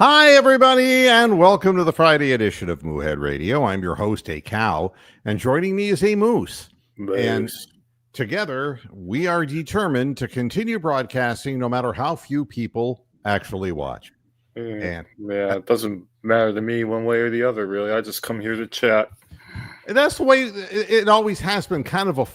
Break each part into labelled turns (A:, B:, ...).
A: Hi, everybody, and welcome to the Friday edition of Moohead Radio. I'm your host, A Cow, and joining me is a Moose. And together, we are determined to continue broadcasting no matter how few people actually watch.
B: Yeah, it doesn't matter to me one way or the other, really. I just come here to chat.
A: And that's the way it always has been, kind of a,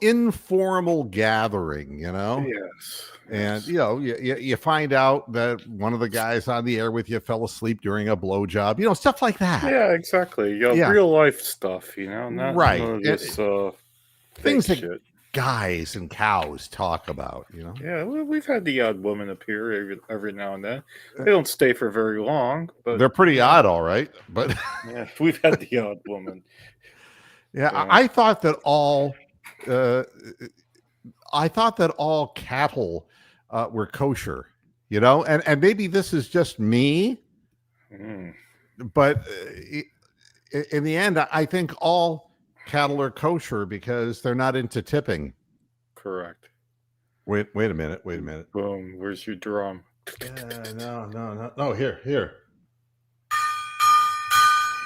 A: informal gathering,
B: Yes.
A: And, you find out that one of the guys on the air with you fell asleep during a blowjob, stuff like that.
B: Yeah, exactly. Real life stuff, not
A: right.
B: none of this
A: things that
B: shit.
A: Guys and cows talk about,
B: Yeah, we've had the odd woman appear every now and then. They don't stay for very long, but
A: they're pretty odd, all right. But
B: yeah, we've had the odd woman.
A: Yeah, I thought that all cattle were kosher, and maybe this is just me, but in the end, I think all cattle are kosher because they're not into tipping.
B: Correct.
A: Wait a minute.
B: Boom. Where's your drum?
A: No. Here.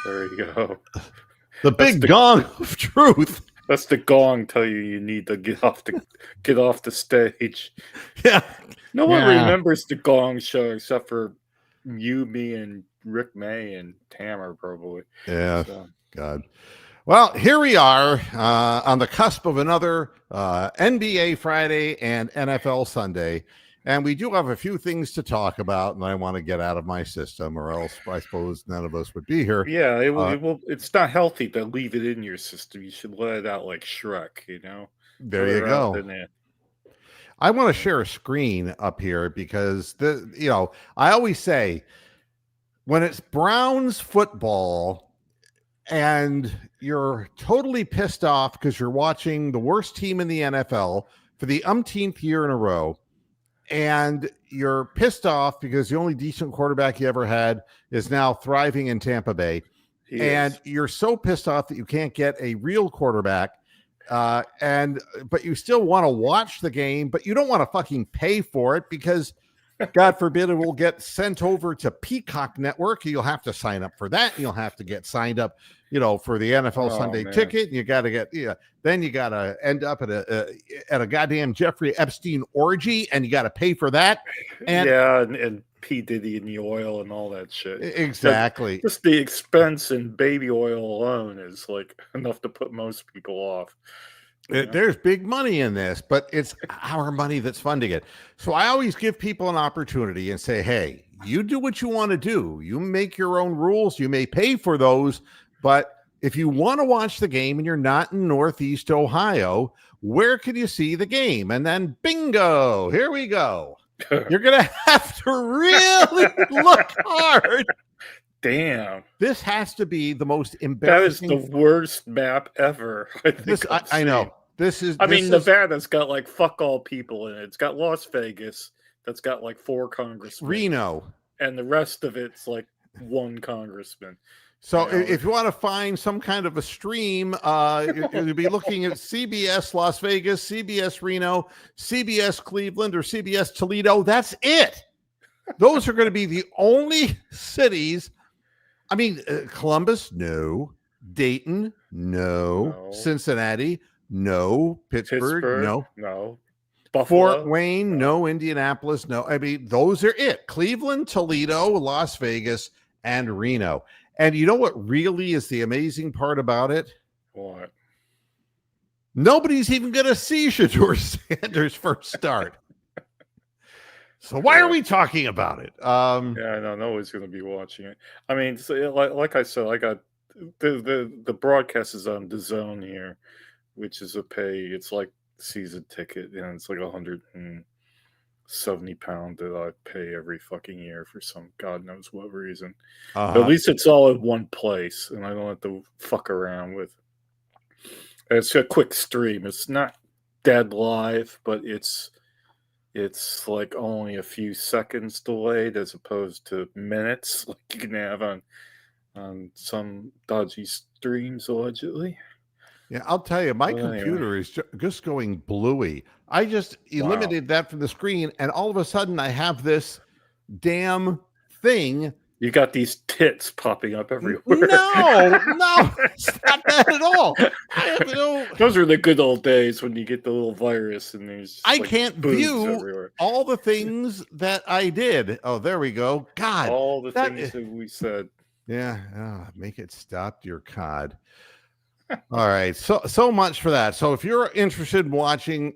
B: There you go.
A: The big gong of truth.
B: That's the gong tell you need to get off the stage.
A: Yeah.
B: No one remembers the Gong Show except for you, me, and Rick May and Tammer, probably.
A: Yeah. So. God. Well, here we are on the cusp of another NBA Friday and NFL Sunday. And we do have a few things to talk about, and I want to get out of my system, or else I suppose none of us would be here.
B: Yeah, it will. It's not healthy to leave it in your system. You should let it out like Shrek,
A: There you go. I want to share a screen up here because I always say when it's Browns football and you're totally pissed off because you're watching the worst team in the NFL for the umpteenth year in a row, and you're pissed off because the only decent quarterback you ever had is now thriving in Tampa Bay. And you're so pissed off that you can't get a real quarterback. But you still want to watch the game, but you don't want to fucking pay for it because God forbid it will get sent over to Peacock Network. You'll have to sign up for that. You'll have to get signed up, for the NFL Sunday ticket. You got to get, then you got to end up at a goddamn Jeffrey Epstein orgy, and you got to pay for that.
B: And P. Diddy and the oil and all that shit.
A: Exactly.
B: Just the expense in baby oil alone is like enough to put most people off.
A: There's big money in this, but it's our money that's funding it. So I always give people an opportunity and say, hey, you do what you want to do. You make your own rules. You may pay for those, but if you want to watch the game and you're not in Northeast Ohio, where can you see the game? And then bingo, here we go. You're going to have to really look hard.
B: Damn.
A: This has to be the most embarrassing.
B: That is the worst map ever.
A: I know.
B: Nevada's got like fuck all people in it. It's got Las Vegas that's got like 4 congressmen.
A: Reno.
B: And the rest of it's like 1 congressman.
A: So if you want to find some kind of a stream, you'll be looking at CBS Las Vegas, CBS Reno, CBS Cleveland, or CBS Toledo. That's it. Those are going to be the only cities. I mean, Columbus, no. Dayton, no. Cincinnati, no. Pittsburgh,
B: no.
A: Buffalo, Fort Wayne, no. Indianapolis, no. I mean, those are it. Cleveland, Toledo, Las Vegas, and Reno. And you know what really is the amazing part about it?
B: What?
A: Nobody's even going to see Shedeur Sanders' first start. So why are we talking about it?
B: Nobody's going to be watching it. I mean, like I said, I got the broadcast is on DAZN here, which is a pay. It's like season ticket, and it's like £170 that I pay every fucking year for some God knows what reason. But at least it's all in one place, and I don't have to fuck around with. It's a quick stream. It's not dead live, but it's like only a few seconds delayed as opposed to minutes like you can have on some dodgy streams allegedly.
A: Yeah, I'll tell you, my computer is just going bluey. I just eliminated that from the screen, and all of a sudden I have this damn thing.
B: You got these tits popping up everywhere.
A: No, it's not that at all.
B: Those are the good old days when you get the little virus and there's
A: I can't view everywhere. All the things that I did. Oh, there we go. God.
B: All the things that we said.
A: Yeah. Make it stop, dear God. All right. So much for that. So if you're interested in watching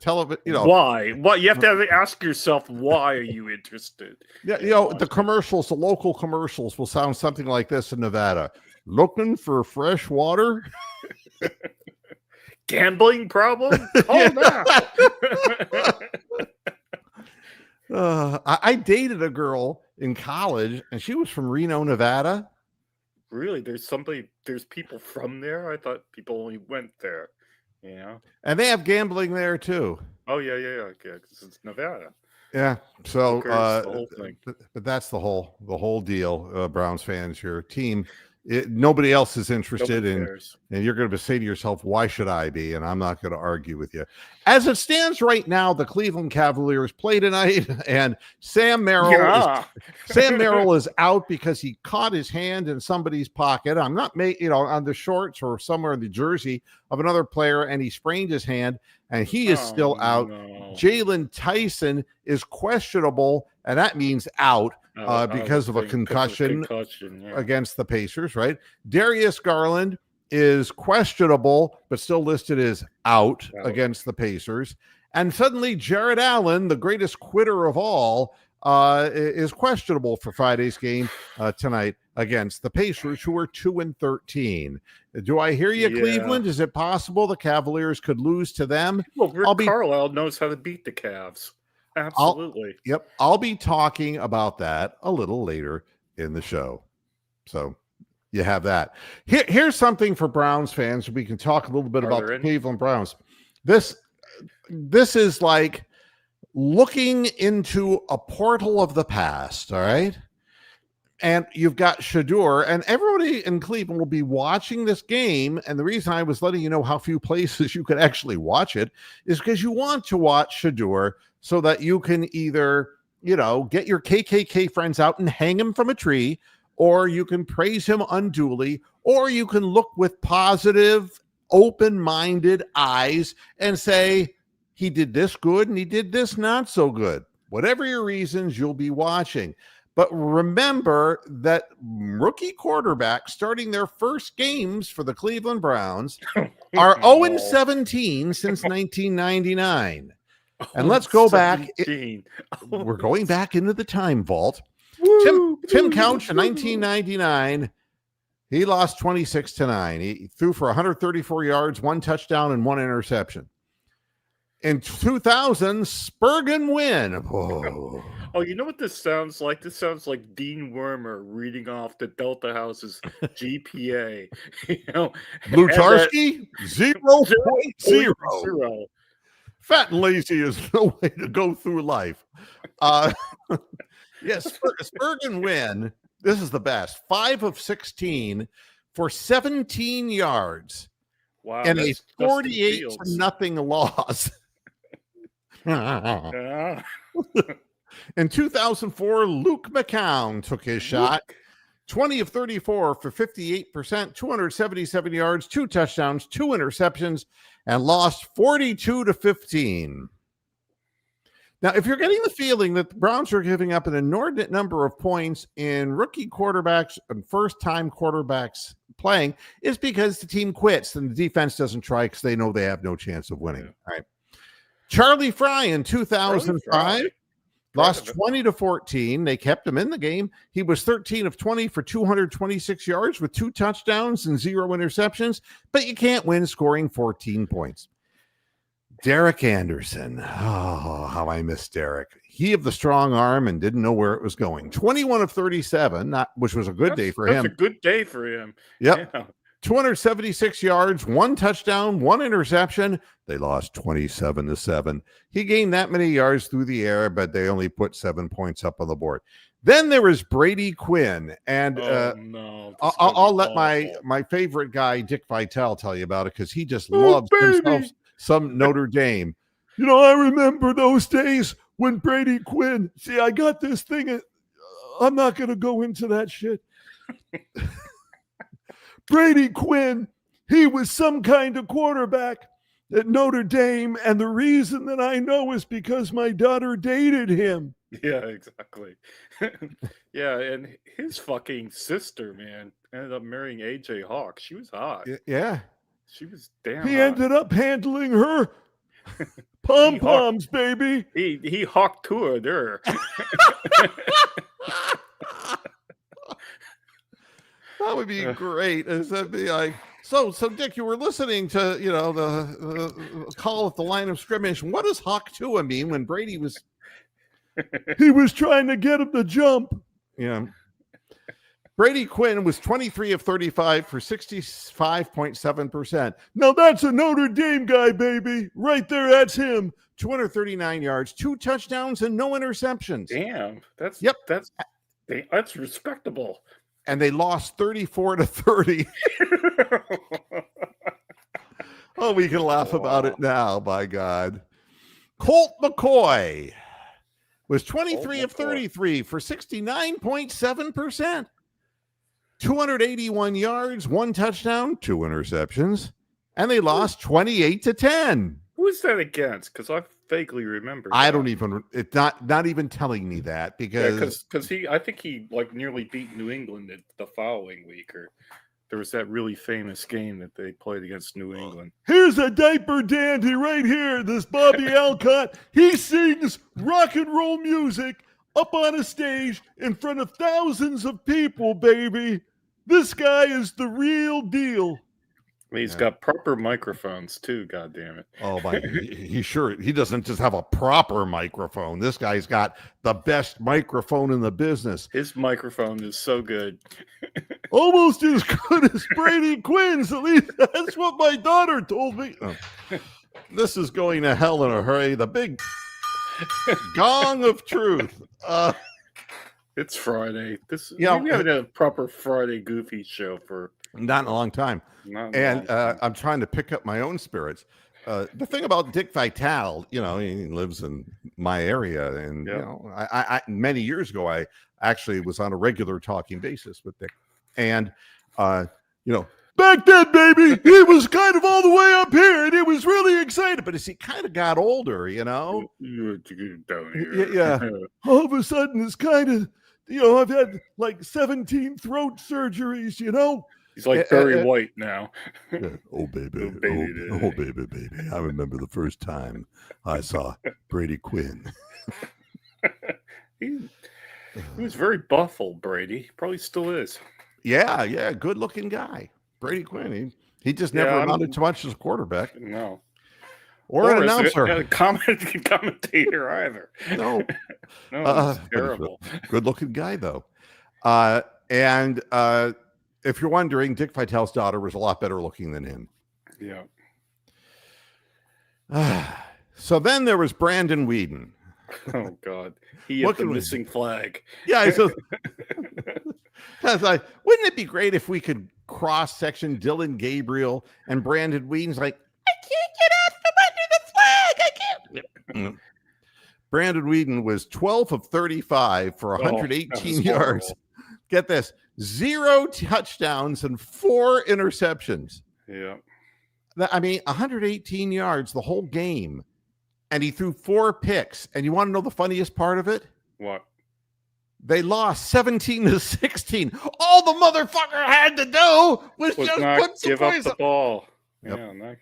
A: television,
B: why? What you have to ask yourself, why are you interested?
A: Yeah, the commercials, the local commercials will sound something like this in Nevada. Looking for fresh water?
B: Gambling problem? Oh
A: no. I dated a girl in college, and she was from Reno, Nevada.
B: Really? There's people from there? I thought people only went there,
A: And they have gambling there too.
B: Oh, yeah, because it's Nevada.
A: Yeah, so
B: the whole thing.
A: But that's the whole deal, Browns fans. Your team, nobody else is interested in, and you're going to say to yourself, why should I be? And I'm not going to argue with you. As it stands right now, the Cleveland Cavaliers play tonight, and Sam Merrill is out because he caught his hand in somebody's pocket. I'm not on the shorts or somewhere in the jersey of another player, and he sprained his hand, and he is still out. No. Jalen Tyson is questionable, and that means out. Because of a concussion against the Pacers, right? Darius Garland is questionable, but still listed as out against the Pacers. And suddenly Jared Allen, the greatest quitter of all, is questionable for Friday's game tonight against the Pacers, who are 2-13. Do I hear you, Cleveland? Is it possible the Cavaliers could lose to them?
B: Well, Rick Carlisle knows how to beat the Cavs. Absolutely.
A: I'll be talking about that a little later in the show. So you have that. Here's something for Browns fans. We can talk a little bit about the Cleveland Browns. This is like looking into a portal of the past. All right. And you've got Shedeur, and everybody in Cleveland will be watching this game. And the reason I was letting you know how few places you could actually watch it is because you want to watch Shedeur so that you can either, get your KKK friends out and hang him from a tree, or you can praise him unduly, or you can look with positive, open-minded eyes and say, he did this good and he did this not so good. Whatever your reasons, you'll be watching. But remember that rookie quarterbacks starting their first games for the Cleveland Browns are 0-17 since 1999. And let's go back. We're going back into the time vault. Tim Couch in 1999, he lost 26-9. He threw for 134 yards, 1 touchdown, and 1 interception. In 2000, Spurgeon win. Whoa.
B: Oh, you know what this sounds like? This sounds like Dean Wormer reading off the Delta House's GPA.
A: Blutarski, 0.0. Fat and lazy is no way to go through life. Yes, Spurgeon win. This is the best. 5 of 16 for 17 yards.
B: Wow.
A: And a 48-0 loss. In 2004, Luke McCown took his shot. 20 of 34 for 58%, 277 yards, 2 touchdowns, 2 interceptions, and lost 42-15. Now, if you're getting the feeling that the Browns are giving up an inordinate number of points in rookie quarterbacks and first-time quarterbacks playing, it's because the team quits and the defense doesn't try because they know they have no chance of winning. All right. Charlie Fry in 2005 lost 20-14. They kept him in the game. He was 13 of 20 for 226 yards with 2 touchdowns and 0 interceptions, but you can't win scoring 14 points. Derek Anderson. Oh, how I miss Derek. He of the strong arm and didn't know where it was going. 21 of 37, which was a good day for him.
B: That's a good day for him.
A: Yep. Yeah. 276 yards, 1 touchdown, 1 interception. They lost 27-7. He gained that many yards through the air, but they only put 7 points up on the board. Then there was Brady Quinn, and I'll let my favorite guy, Dick Vitale, tell you about it because he just loves himself some Notre Dame. I remember those days when Brady Quinn, I got this thing I'm not going to go into that shit. Brady Quinn, he was some kind of quarterback at Notre Dame, and the reason that I know is because my daughter dated him.
B: Yeah, exactly. Yeah, and his fucking sister, man, ended up marrying AJ Hawk. She was hot.
A: Yeah.
B: She was damn
A: He
B: hot.
A: ended up handling her pom-poms, baby.
B: He hawked toured her.
A: That would be great. That'd be like, so Dick, you were listening to, the call at the line of scrimmage. What does hawk Tua mean when Brady was? He was trying to get him to jump. Yeah. Brady Quinn was 23 of 35 for 65.7%. Now that's a Notre Dame guy, baby. Right there, that's him. 239 yards, 2 touchdowns, and no interceptions.
B: Damn, that's respectable.
A: And they lost 34-30. Oh, we can laugh about it now, by God. Colt McCoy was 23 of 33 for 69.7%. 281 yards, 1 touchdown, 2 interceptions, and they lost 28-10.
B: Who is that against? Because I vaguely remember.
A: I don't even. It's not even telling me that because
B: I think he like nearly beat New England the following week, or there was that really famous game that they played against New England.
A: Here's a diaper dandy right here. This Bobby Alcott. He sings rock and roll music up on a stage in front of thousands of people, baby. This guy is the real deal.
B: He's got proper microphones too, God damn it.
A: Oh my, he doesn't just have a proper microphone. This guy's got the best microphone in the business.
B: His microphone is so good.
A: Almost as good as Brady Quinn's, at least that's what my daughter told me. Oh. This is going to hell in a hurry. The big gong of truth.
B: It's Friday. We haven't had a proper Friday goofy show for
A: not in a long time. I'm trying to pick up my own spirits. The thing about Dick Vitale, he lives in my area, and I many years ago I actually was on a regular talking basis with Dick, and back then, baby, he was kind of all the way up here, and he was really excited. But as he kind of got older,
B: down here.
A: Yeah, all of a sudden it's kind of, I've had like 17 throat surgeries,
B: He's like Barry White now.
A: Oh, baby. Oh, baby. I remember the first time I saw Brady Quinn.
B: He was very buff, old Brady. Probably still is.
A: Yeah. Good looking guy. Brady Quinn. He just never amounted to much as a quarterback.
B: No.
A: Or an announcer.
B: A commentator either.
A: No.
B: No, terrible.
A: Good looking guy, though. And if you're wondering, Dick Vitale's daughter was a lot better looking than him.
B: Yeah.
A: So then there was Brandon Weeden.
B: Oh, God. He had the missing flag.
A: Yeah. So I was like, wouldn't it be great if we could cross-section Dylan Gabriel and Brandon Weeden's like, I can't get out from under the flag. I can't. Brandon Weeden was 12 of 35 for 118 yards.
B: Horrible.
A: Get this. 0 touchdowns and 4 interceptions.
B: Yeah.
A: 118 yards the whole game. And he threw 4 picks. And you want to know the funniest part of it?
B: What?
A: They lost 17-16. All the motherfucker had to do was just put some
B: give up the ball.
A: Yep.
B: Yeah, nice.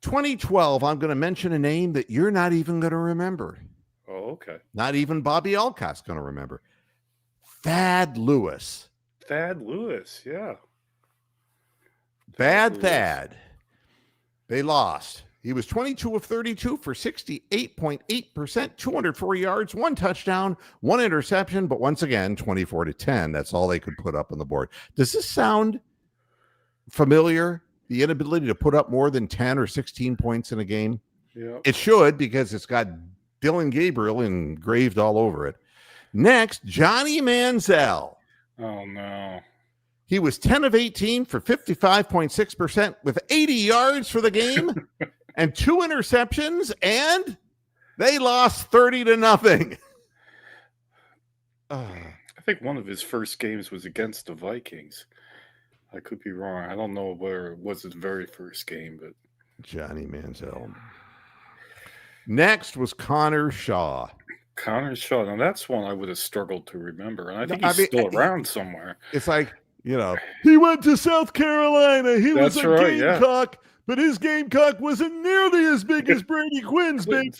A: 2012, I'm going to mention a name that you're not even going to remember.
B: Oh, okay.
A: Not even Bobby Alcott's going to remember. Thad Lewis.
B: Thad Lewis, yeah.
A: Thad. They lost. He was 22 of 32 for 68.8%, 204 yards, 1 touchdown, 1 interception, but once again, 24-10. That's all they could put up on the board. Does this sound familiar? The inability to put up more than 10 or 16 points in a game?
B: Yeah.
A: It should, because it's got Dylan Gabriel engraved all over it. Next, Johnny Manziel.
B: Oh, no.
A: He was 10 of 18 for 55.6% with 80 yards for the game and 2 interceptions, and they lost 30-0.
B: I think one of his first games was against the Vikings. I could be wrong. I don't know where it was his very first game, but
A: Johnny Manziel. Next was Connor Shaw.
B: Connor Shaw. Now that's one I would have struggled to remember, and I think he's still around somewhere.
A: It's like, he went to South Carolina. He was a Gamecock, but his Gamecock wasn't nearly as big as Brady Quinn's big.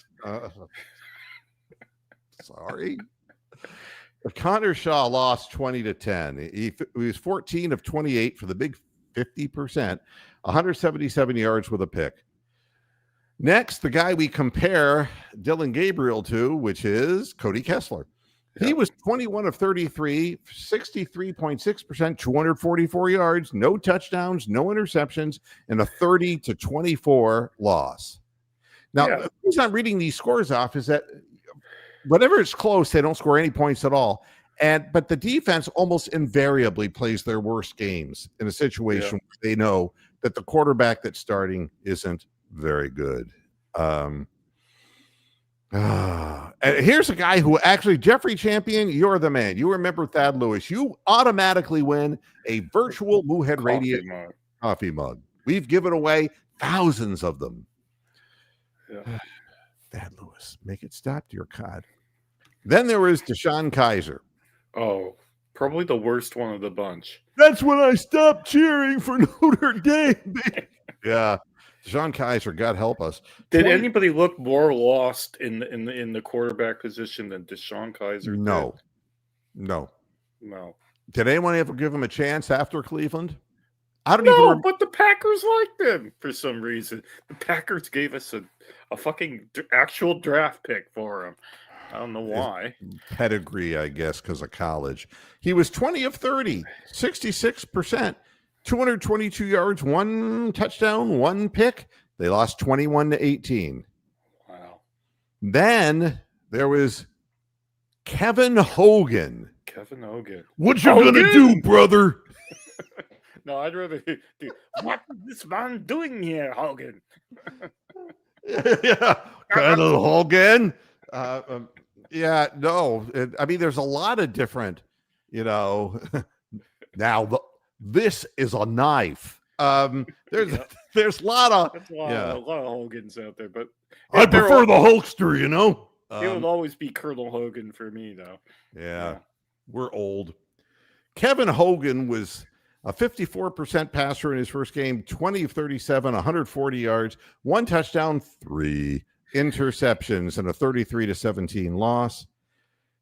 A: Sorry. Connor Shaw lost 20-10. He was 14 of 28 for the big 50%, 177 yards with a pick. Next, the guy we compare Dylan Gabriel to, which is Cody Kessler. Yep. He was 21 of 33, 63.6%, 244 yards, no touchdowns, no interceptions, and a 30-24 loss. Now, the reason I'm reading these scores off is that whenever it's close, they don't score any points at all. But the defense almost invariably plays their worst games in a situation where they know that the quarterback that's starting isn't very good. And here's a guy who actually, Jeffrey Champion, you're the man. You remember Thad Lewis. You automatically win a virtual Moohead Radio coffee mug. We've given away thousands of them. Yeah. Thad Lewis, make it stop, dear God. Then there was Deshaun Kaiser.
B: Oh, probably the worst one of the bunch.
A: That's when I stopped cheering for Notre Dame. Yeah. Deshaun Kaiser, God help us.
B: Did anybody look more lost in the quarterback position than Deshaun Kaiser?
A: No. Did anyone ever give him a chance after Cleveland? I don't even.
B: But the Packers liked him for some reason. The Packers gave us a fucking actual draft pick for him. I don't know why.
A: Pedigree, I guess, because of college. He was 20 of 30, 66%. 222 yards, 1 touchdown, 1 pick. They lost 21-18.
B: Wow.
A: Then there was Kevin Hogan. What you gonna do, brother?
B: No, I'd rather do. What is this man doing here, Hogan?
A: Yeah, kind of Hogan. No. I mean, there's a lot of different, now this is a knife. There's a lot of
B: a lot of Hogans out there, but
A: I prefer the Hulkster.
B: It would always be Colonel Hogan for me, though.
A: Yeah, we're old. Kevin Hogan was a 54% passer in his first game, 20 of 37, 140 yards, 1 touchdown, 3 interceptions, and a 33-17 loss.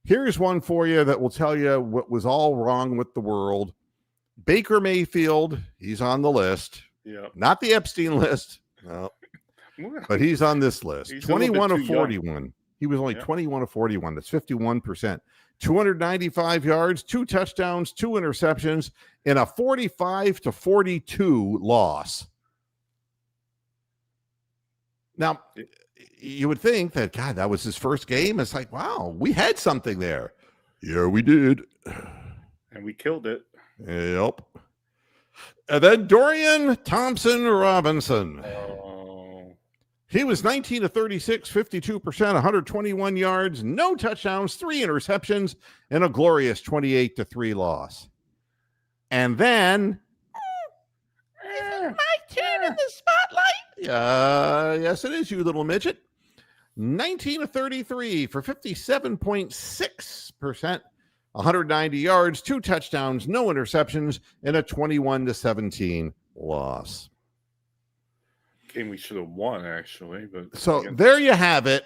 A: Here's one for you that will tell you what was all wrong with the world. Baker Mayfield, he's on the list.
B: Yeah.
A: Not the Epstein list. No. But he's on this list. 21 of 41. Young. He was only 21 of 41. That's 51%. 295 yards, 2 touchdowns, 2 interceptions, in a 45-42 loss. Now, you would think that, God, that was his first game. It's like, wow, we had something there. Yeah, we did.
B: And we killed it.
A: Yep. And then Dorian Thompson-Robinson.
B: Oh.
A: He was 19 of 36, 52%, 121 yards, no touchdowns, 3 interceptions, and a glorious 28-3 loss. And then, my turn in the spotlight. Yes, it is, you little midget. 19 of 33 for 57.6%. 190 yards, 2 touchdowns, no interceptions, and a 21-17 loss.
B: Game we should have won, actually. But
A: so there you have it.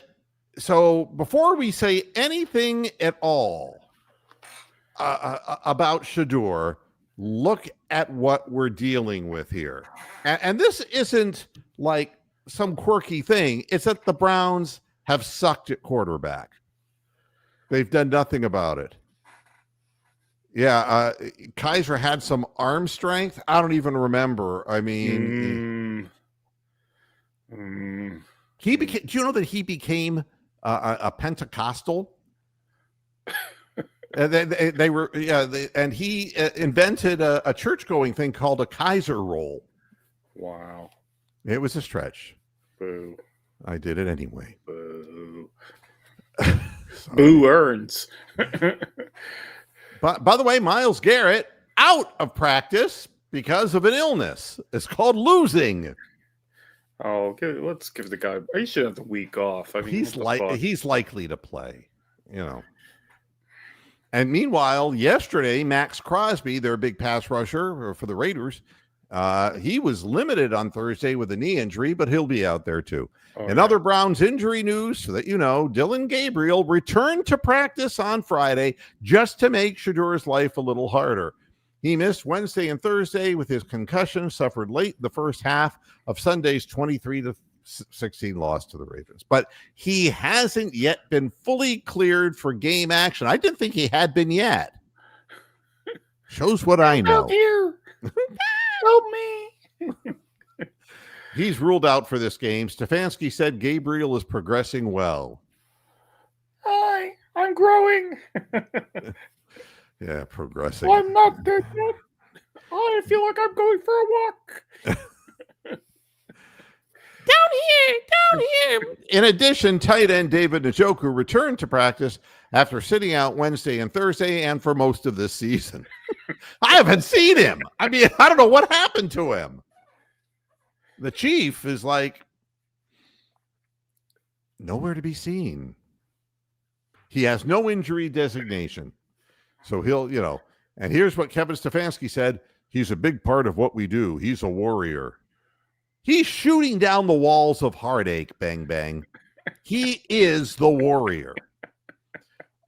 A: So before we say anything at all about Shedeur, look at what we're dealing with here. And this isn't like some quirky thing. It's that the Browns have sucked at quarterback. They've done nothing about it. Yeah, Kaiser had some arm strength. I don't even remember. I mean, he became. Do you know that he became a Pentecostal? And they were, and he invented a church-going thing called a Kaiser roll.
B: Wow,
A: it was a stretch.
B: Boo!
A: I did it anyway.
B: Boo! Boo earns.
A: But by the way, Myles Garrett out of practice because of an illness. It's called losing.
B: Oh, let's give the guy. He should have the week off. I mean,
A: he's likely to play, And meanwhile, yesterday, Max Crosby, their big pass rusher for the Raiders, he was limited on Thursday with a knee injury, but he'll be out there too. In other Browns injury news, so that Dillon Gabriel returned to practice on Friday just to make Shadour's life a little harder. He missed Wednesday and Thursday with his concussion suffered late in the first half of Sunday's 23-16 loss to the Ravens. But he hasn't yet been fully cleared for game action. I didn't think he had been yet. Shows what I know.
B: Help here. Help me.
A: He's ruled out for this game. Stefanski said Gabriel is progressing well.
B: Hi, I'm growing.
A: Yeah, progressing.
B: I'm not dead yet. I feel like I'm going for a walk.
A: Down here. In addition, tight end David Njoku returned to practice after sitting out Wednesday and Thursday and for most of this season. I haven't seen him. I mean, I don't know what happened to him. The chief is like nowhere to be seen. He has no injury designation. So he'll, and here's what Kevin Stefanski said. He's a big part of what we do. He's a warrior. He's shooting down the walls of heartache, bang, bang. He is the warrior.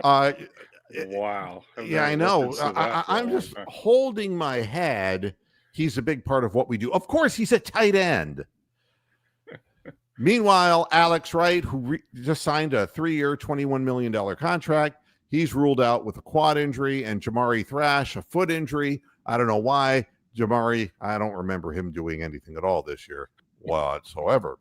B: Wow.
A: Yeah, I know. I'm just holding my head. He's a big part of what we do. Of course, he's a tight end. Meanwhile, Alex Wright, who just signed a 3-year, $21 million contract, he's ruled out with a quad injury, and Jamari Thrash, a foot injury. I don't know why. Jamari, I don't remember him doing anything at all this year whatsoever.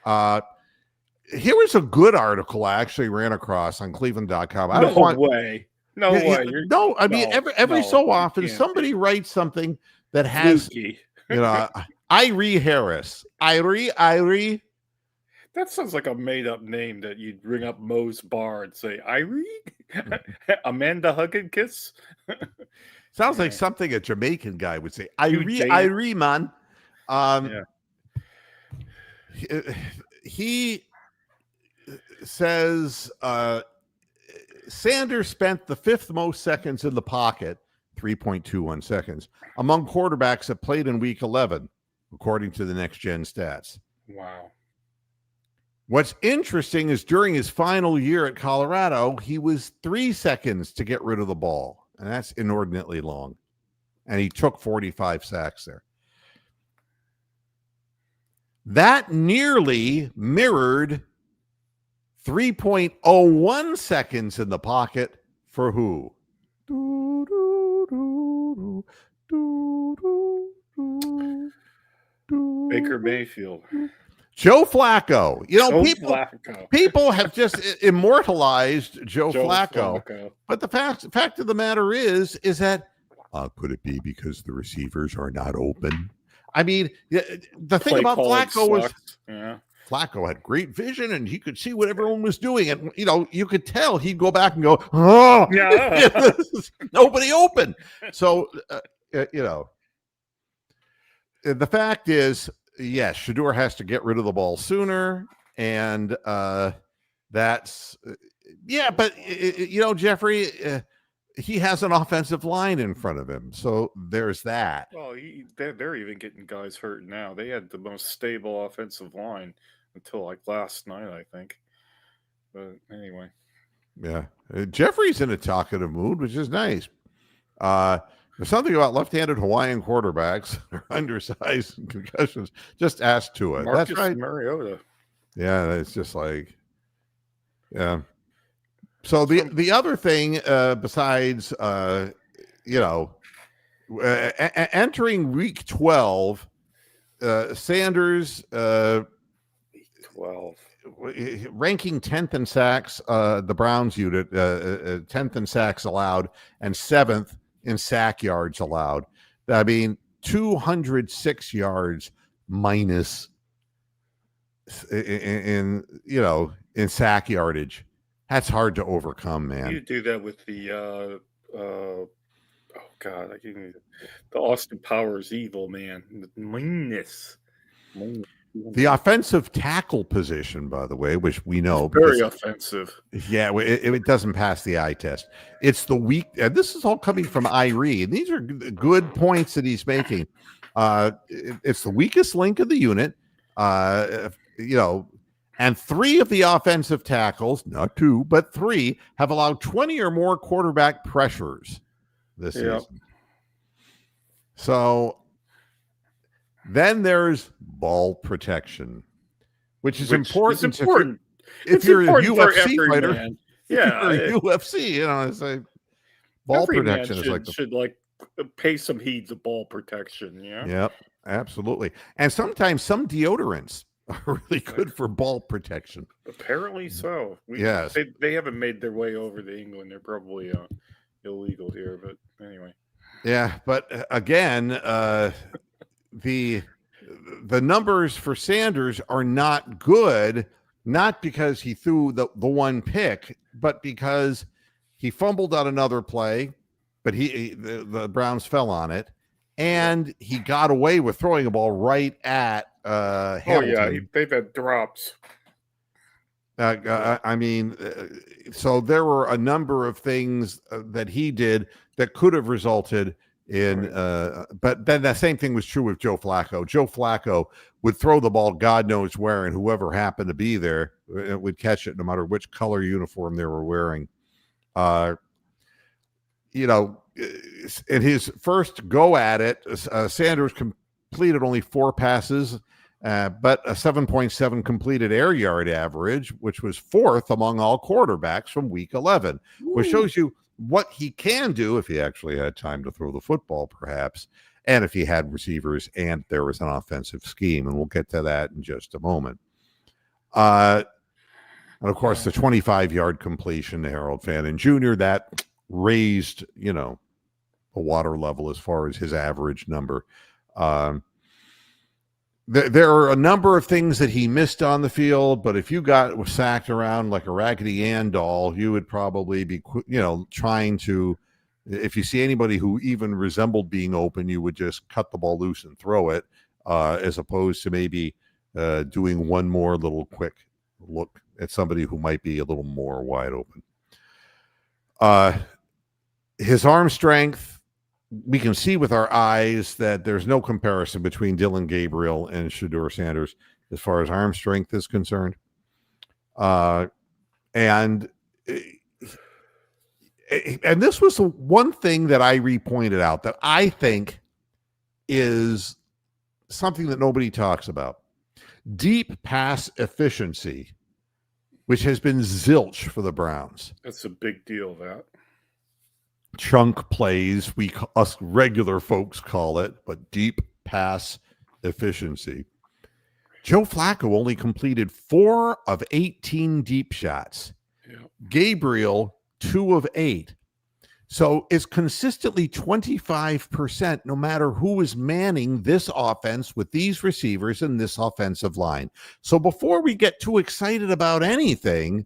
A: Here was a good article I actually ran across on Cleveland.com.
B: No way.
A: I mean, every so often somebody writes something that has, Irie Harris. Irie.
B: That sounds like a made-up name that you'd ring up Moe's bar and say, Irie? Amanda Hugginkiss?
A: Sounds like something a Jamaican guy would say. Irie, man. He says Sanders spent the 5th most seconds in the pocket, 3.21 seconds, among quarterbacks that played in Week 11, according to the Next Gen stats.
B: Wow.
A: What's interesting is during his final year at Colorado, he was 3 seconds to get rid of the ball. And that's inordinately long. And he took 45 sacks there. That nearly mirrored 3.01 seconds in the pocket for who?
B: Baker Mayfield.
A: Joe Flacco. People have just immortalized Joe Flacco. But the fact of the matter is that could it be because the receivers are not open? I mean, the thing about Flacco was Flacco had great vision and he could see what everyone was doing. And, you could tell he'd go back and go, oh, yeah, nobody open. So, the fact is, yes, Shador has to get rid of the ball sooner. And that's, but, Jeffrey, he has an offensive line in front of him. So there's that.
B: Well, they're even getting guys hurt now. They had the most stable offensive line until like last night, I think. But anyway.
A: Yeah. Jeffrey's in a talkative mood, which is nice. There's something about left-handed Hawaiian quarterbacks, undersized and concussions. Just ask to it.
B: Marcus
A: That's right.
B: Mariota.
A: Yeah, it's just like, yeah. So the other thing besides, entering Week 12, Sanders,
B: 12,
A: ranking 10th in sacks, the Browns unit, 10th in sacks allowed, and 7th in sack yards allowed. I mean, 206 yards minus in sack yardage. That's hard to overcome, man.
B: You do that with the oh God, I can't even, the Austin Powers evil man, the meanness.
A: The offensive tackle position, by the way, which we know
B: very offensive.
A: Yeah, it doesn't pass the eye test. It's the weak, and this is all coming from Irie, and these are good points that he's making. It's the weakest link of the unit, and 3 of the offensive tackles, not 2, but 3, have allowed 20 or more quarterback pressures this season. So then there's ball protection, which is important.
B: It's important.
A: If you're a UFC fighter,
B: man. Yeah,
A: if you're a UFC, it's like ball protection
B: should pay some heed to ball protection. Yeah.
A: Yep, absolutely. And sometimes some deodorants are really good for ball protection.
B: Apparently so.
A: Yes,
B: they haven't made their way over to England. They're probably illegal here, but anyway.
A: Yeah, but again, the numbers for Sanders are not good. Not because he threw the one pick, but because he fumbled on another play, but the Browns fell on it, and he got away with throwing a ball right at Hamilton.
B: Oh yeah, they've had drops.
A: So there were a number of things that he did that could have resulted in but then the same thing was true with Joe Flacco. Joe Flacco would throw the ball God knows where, and whoever happened to be there would catch it no matter which color uniform they were wearing. In his first go at it, Sanders completed only 4 passes, but a 7.7 completed air yard average, which was 4th among all quarterbacks from week 11, which shows you what he can do if he actually had time to throw the football, perhaps, and if he had receivers and there was an offensive scheme. And we'll get to that in just a moment. And of course, the 25-yard completion to Harold Fannin Jr., that raised, a water level as far as his average number. There are a number of things that he missed on the field, but if you was sacked around like a Raggedy Ann doll, you would probably be, trying to, if you see anybody who even resembled being open, you would just cut the ball loose and throw it, as opposed to maybe doing one more little quick look at somebody who might be a little more wide open. His arm strength, we can see with our eyes that there's no comparison between Dillon Gabriel and Shedeur Sanders as far as arm strength is concerned. And this was the one thing that I pointed out that I think is something that nobody talks about. Deep pass efficiency, which has been zilch for the Browns.
B: That's a big deal, that.
A: Chunk plays, us regular folks call it, but deep pass efficiency. Joe Flacco only completed 4 of 18 deep shots.
B: Yeah.
A: Gabriel, 2 of 8. So it's consistently 25% no matter who is manning this offense with these receivers and this offensive line. So before we get too excited about anything,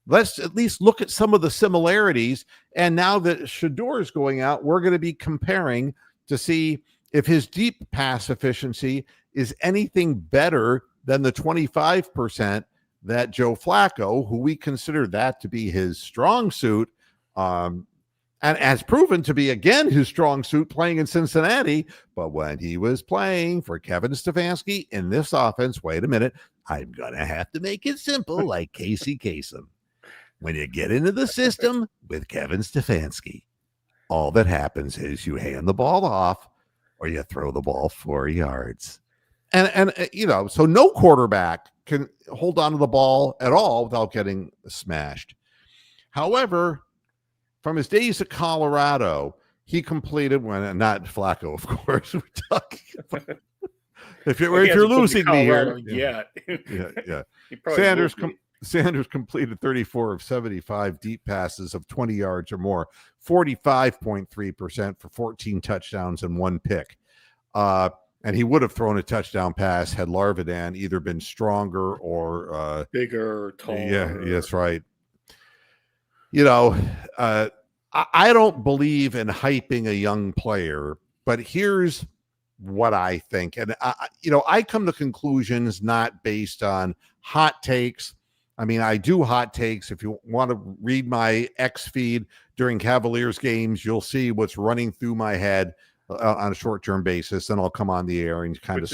A: let's at least look at some of the similarities. And now that Shedeur is going out, we're going to be comparing to see if his deep pass efficiency is anything better than the 25% that Joe Flacco, who we consider that to be his strong suit, and has proven to be, again, his strong suit playing in Cincinnati. But when he was playing for Kevin Stefanski in this offense, wait a minute, I'm going to have to make it simple like Casey Kasem. When you get into the system with Kevin Stefanski, all that happens is you hand the ball off or you throw the ball 4 yards. And so no quarterback can hold on to the ball at all without getting smashed. However, from his days at Colorado, he completed not Flacco, of course. We're talking about, if you're losing me here. Yeah. Sanders completed 34 of 75 deep passes of 20 yards or more, 45.3% for 14 touchdowns and 1 pick. And he would have thrown a touchdown pass had Larvidan either been stronger or
B: bigger, taller.
A: Yeah, that's right. I don't believe in hyping a young player, but here's what I think. And, I come to conclusions not based on hot takes. I mean, I do hot takes. If you want to read my X feed during Cavaliers games, you'll see what's running through my head on a short-term basis. And I'll come on the air and kind of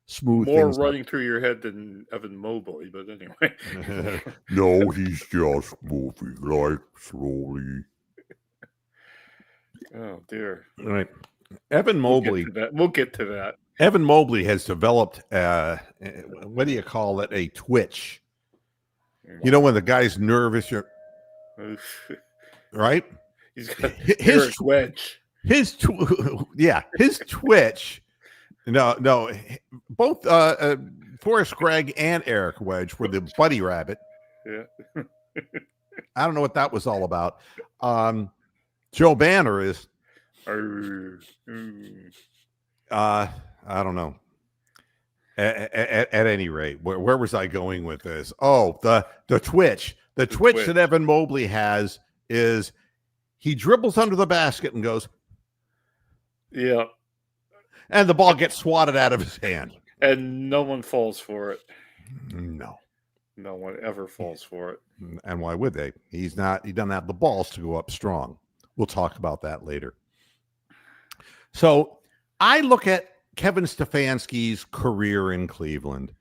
A: smooth
B: more
A: things
B: running
A: up.
B: through your head than Evan Mobley, but anyway.
C: No, he's just moving like slowly.
B: Oh dear.
A: All right. Evan Mobley.
B: We'll get to that.
A: Evan Mobley has developed what do you call it? A twitch. You know when the guy's nervous, right?
B: He's got
A: his
B: wedge.
A: His twitch. No, both Forrest Gregg and Eric Wedge were the buddy rabbit.
B: Yeah.
A: I don't know what that was all about. Joe Banner is. I don't know. At any rate, where was I going with this? Oh, the twitch. The twitch that Evan Mobley has is he dribbles under the basket and goes.
B: Yeah.
A: And the ball gets swatted out of his hand.
B: And no one falls for it.
A: No.
B: No one ever falls for it.
A: And why would they? He doesn't have the balls to go up strong. We'll talk about that later. So I look at Kevin Stefanski's career in Cleveland.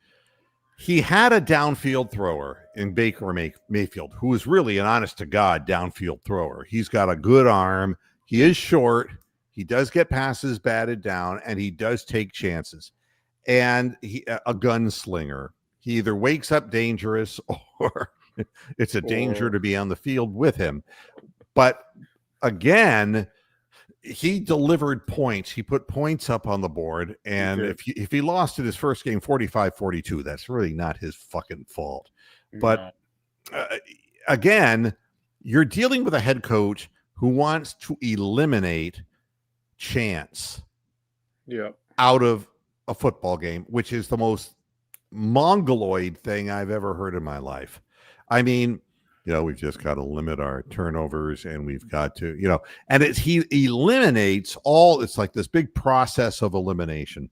A: He had a downfield thrower in Baker Mayfield, who is really an honest-to-God downfield thrower. He's got a good arm. He is short. He does get passes batted down, and he does take chances. And a gunslinger. He either wakes up dangerous or it's a danger to be on the field with him. But again, he delivered points. He put points up on the board. And if he lost in his first game 45-42, that's really not his fucking fault. But again, you're dealing with a head coach who wants to eliminate chance out of a football game, which is the most mongoloid thing I've ever heard in my life. I mean, we've just got to limit our turnovers, and we've got to, and he eliminates it's like this big process of elimination.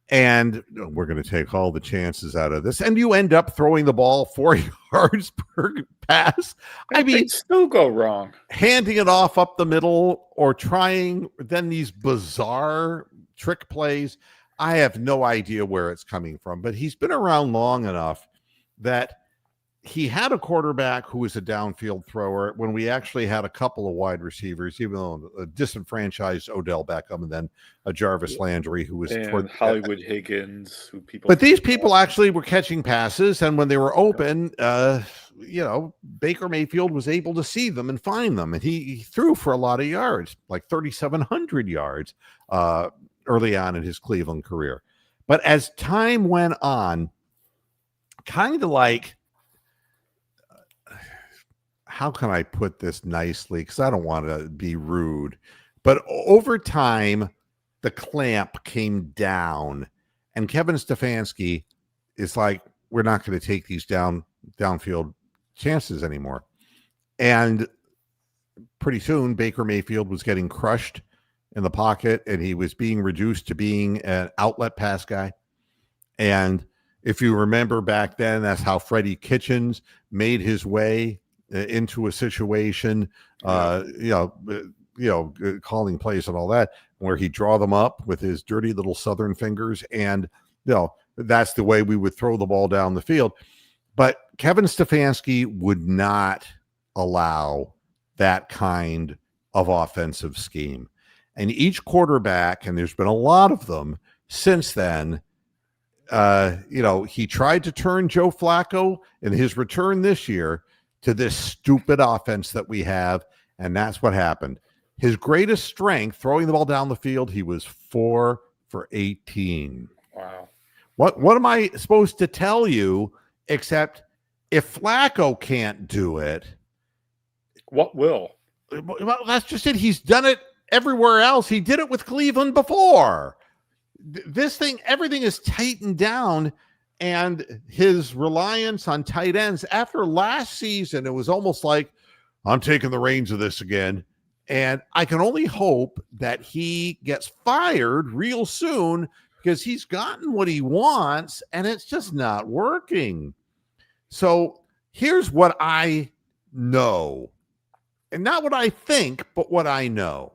A: And we're going to take all the chances out of this. And you end up throwing the ball 4 yards per pass. I mean,
B: still go wrong.
A: Handing it off up the middle or trying then these bizarre trick plays. I have no idea where it's coming from, but he's been around long enough that he had a quarterback who was a downfield thrower when we actually had a couple of wide receivers, even though a disenfranchised Odell Beckham and then a Jarvis Landry who was
B: toward Hollywood Higgins, who people.
A: But these people actually were catching passes, and when they were open, Baker Mayfield was able to see them and find them, and he threw for a lot of yards, like 3,700 yards early on in his Cleveland career. But as time went on, kind of like. How can I put this nicely? Because I don't want to be rude. But over time, the clamp came down. And Kevin Stefanski is like, we're not going to take these downfield chances anymore. And pretty soon, Baker Mayfield was getting crushed in the pocket, and he was being reduced to being an outlet pass guy. And if you remember back then, that's how Freddie Kitchens made his way into a situation, calling plays and all that, where he'd draw them up with his dirty little Southern fingers. And, that's the way we would throw the ball down the field. But Kevin Stefanski would not allow that kind of offensive scheme. And each quarterback, and there's been a lot of them since then, he tried to turn Joe Flacco in his return this year to this stupid offense that we have, and that's what happened. His greatest strength, throwing the ball down the field, he was 4 for 18.
B: Wow.
A: What am I supposed to tell you, except if Flacco can't do it,
B: what will?
A: Well, that's just it. He's done it everywhere else. He did it with Cleveland before. This thing, everything is tightened down. And his reliance on tight ends after last season, it was almost like, I'm taking the reins of this again. And I can only hope that he gets fired real soon because he's gotten what he wants and it's just not working. So here's what I know, and not what I think, but what I know.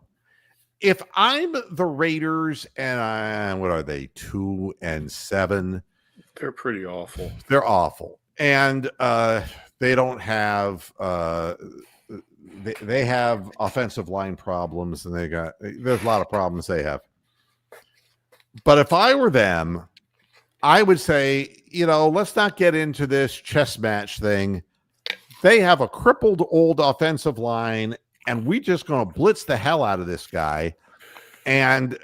A: If I'm the Raiders and what are they, 2-7?
B: They're pretty awful.
A: They're awful. And they don't have they have offensive line problems, and there's a lot of problems they have. But if I were them, I would say, let's not get into this chess match thing. They have a crippled old offensive line, and we just going to blitz the hell out of this guy. And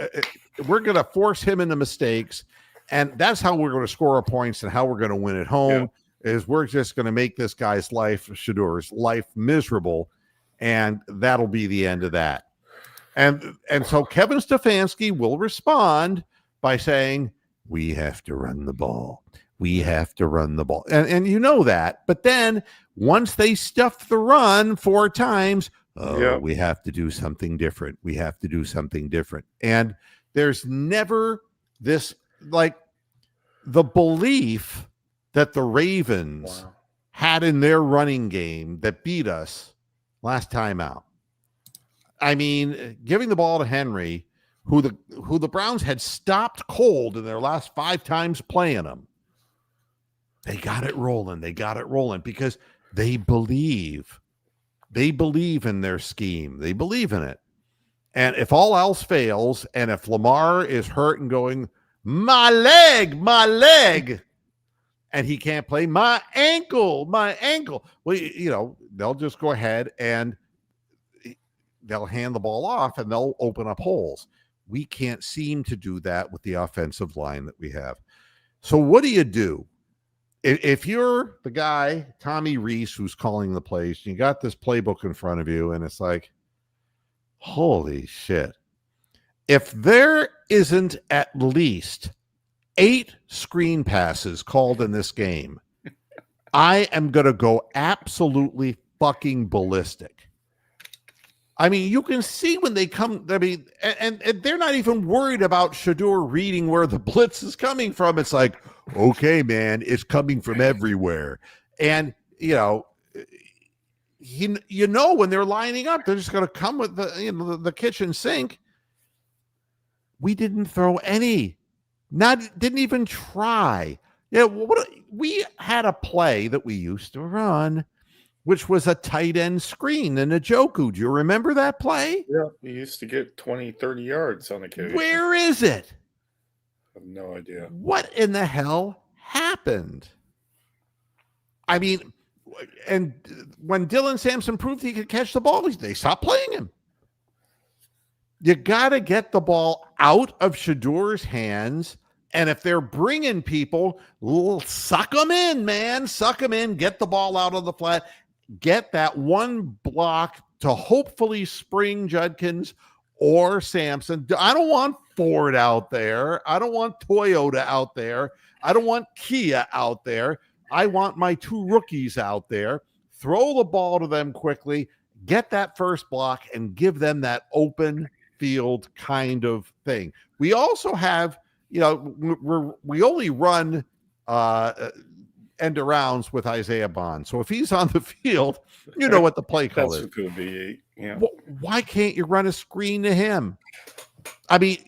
A: we're going to force him into mistakes. And that's how we're going to score our points and how we're going to win at home is we're just going to make this guy's life, Shadur's life, miserable. And that'll be the end of that. And so Kevin Stefanski will respond by saying, we have to run the ball. We have to run the ball. And you know that. But then once they stuff the run 4 times, we have to do something different. We have to do something different. And there's never this, like, the belief that the Ravens had in their running game that beat us last time out. I mean, giving the ball to Henry, who the Browns had stopped cold in their last 5 times playing them. They got it rolling. They got it rolling because they believe. They believe in their scheme. They believe in it. And if all else fails, and if Lamar is hurt and going, my leg, and he can't play, my ankle. Well, they'll just go ahead and they'll hand the ball off and they'll open up holes. We can't seem to do that with the offensive line that we have. So what do? If you're the guy, Tommy Reese, who's calling the plays, you got this playbook in front of you, and it's like, holy shit. If there isn't at least 8 screen passes called in this game, I am going to go absolutely fucking ballistic. I mean, you can see when they come, and they're not even worried about Shadur reading where the blitz is coming from. It's like, okay, man, it's coming from everywhere. And, when they're lining up, they're just going to come with the kitchen sink. We didn't throw any, didn't even try. We had a play that we used to run, which was a tight end screen and a Njoku. Do you remember that play?
B: Yeah, we used to get 20, 30 yards on occasion.
A: Where is it?
B: I have no idea.
A: What in the hell happened? I mean, and when Dylan Sampson proved he could catch the ball, they stopped playing him. You got to get the ball out of Shadur's hands. And if they're bringing people, suck them in, man. Suck them in. Get the ball out of the flat. Get that one block to hopefully spring Judkins or Sampson. I don't want Ford out there. I don't want Toyota out there. I don't want Kia out there. I want my 2 rookies out there. Throw the ball to them quickly. Get that first block and give them that open field kind of thing. We also have, we only run end arounds with Isaiah Bond. So if he's on the field, you know what the play call is.
B: That's going to be,
A: why can't you run a screen to him? I mean,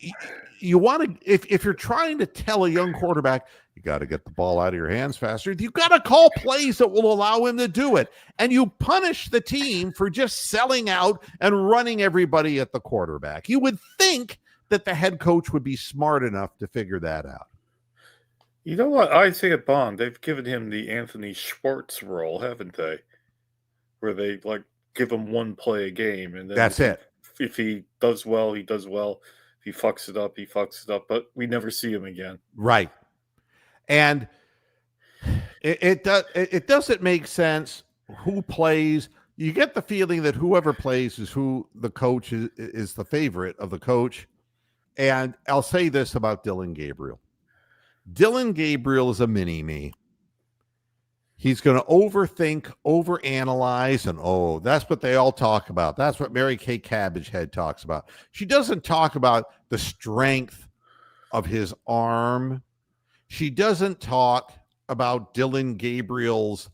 A: you want to, if you're trying to tell a young quarterback, you got to get the ball out of your hands faster, you got to call plays that will allow him to do it. And you punish the team for just selling out and running everybody at the quarterback. You would think that the head coach would be smart enough to figure that out.
B: You know what? Isaiah Bond, they've given him the Anthony Schwartz role, haven't they? Where they give him one play a game, and then
A: that's it.
B: If he does well, he does well. If he fucks it up, he fucks it up. But we never see him again.
A: Right. And it doesn't make sense who plays. You get the feeling that whoever plays is who the coach is the favorite of the coach. And I'll say this about Dylan Gabriel. Dylan Gabriel is a mini-me. He's going to overthink, overanalyze, and that's what they all talk about. That's what Mary Kay Cabbagehead talks about. She doesn't talk about the strength of his arm. She doesn't talk about Dylan Gabriel's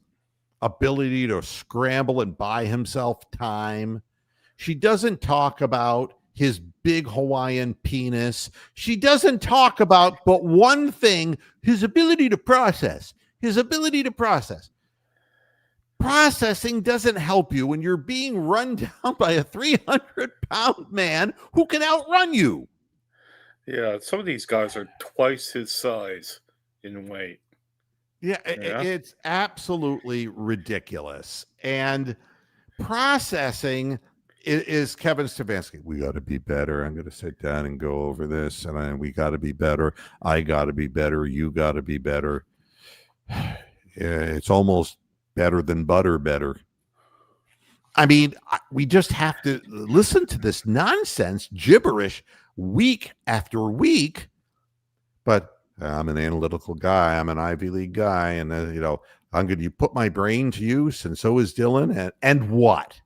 A: ability to scramble and buy himself time. She doesn't talk about his big Hawaiian penis. She doesn't talk about but one thing, his ability to process. Processing doesn't help you when you're being run down by a 300-pound man who can outrun you.
B: Yeah, some of these guys are twice his size in weight.
A: Yeah, it's absolutely ridiculous. And processing is Kevin Stefanski. We got to be better. I'm going to sit down and go over this, and we got to be better. I got to be better. You got to be better. It's almost better than better. I mean, we just have to listen to this nonsense, gibberish, week after week. But I'm an analytical guy. I'm an Ivy League guy. And, I'm going to put my brain to use. And so is Dylan. And what?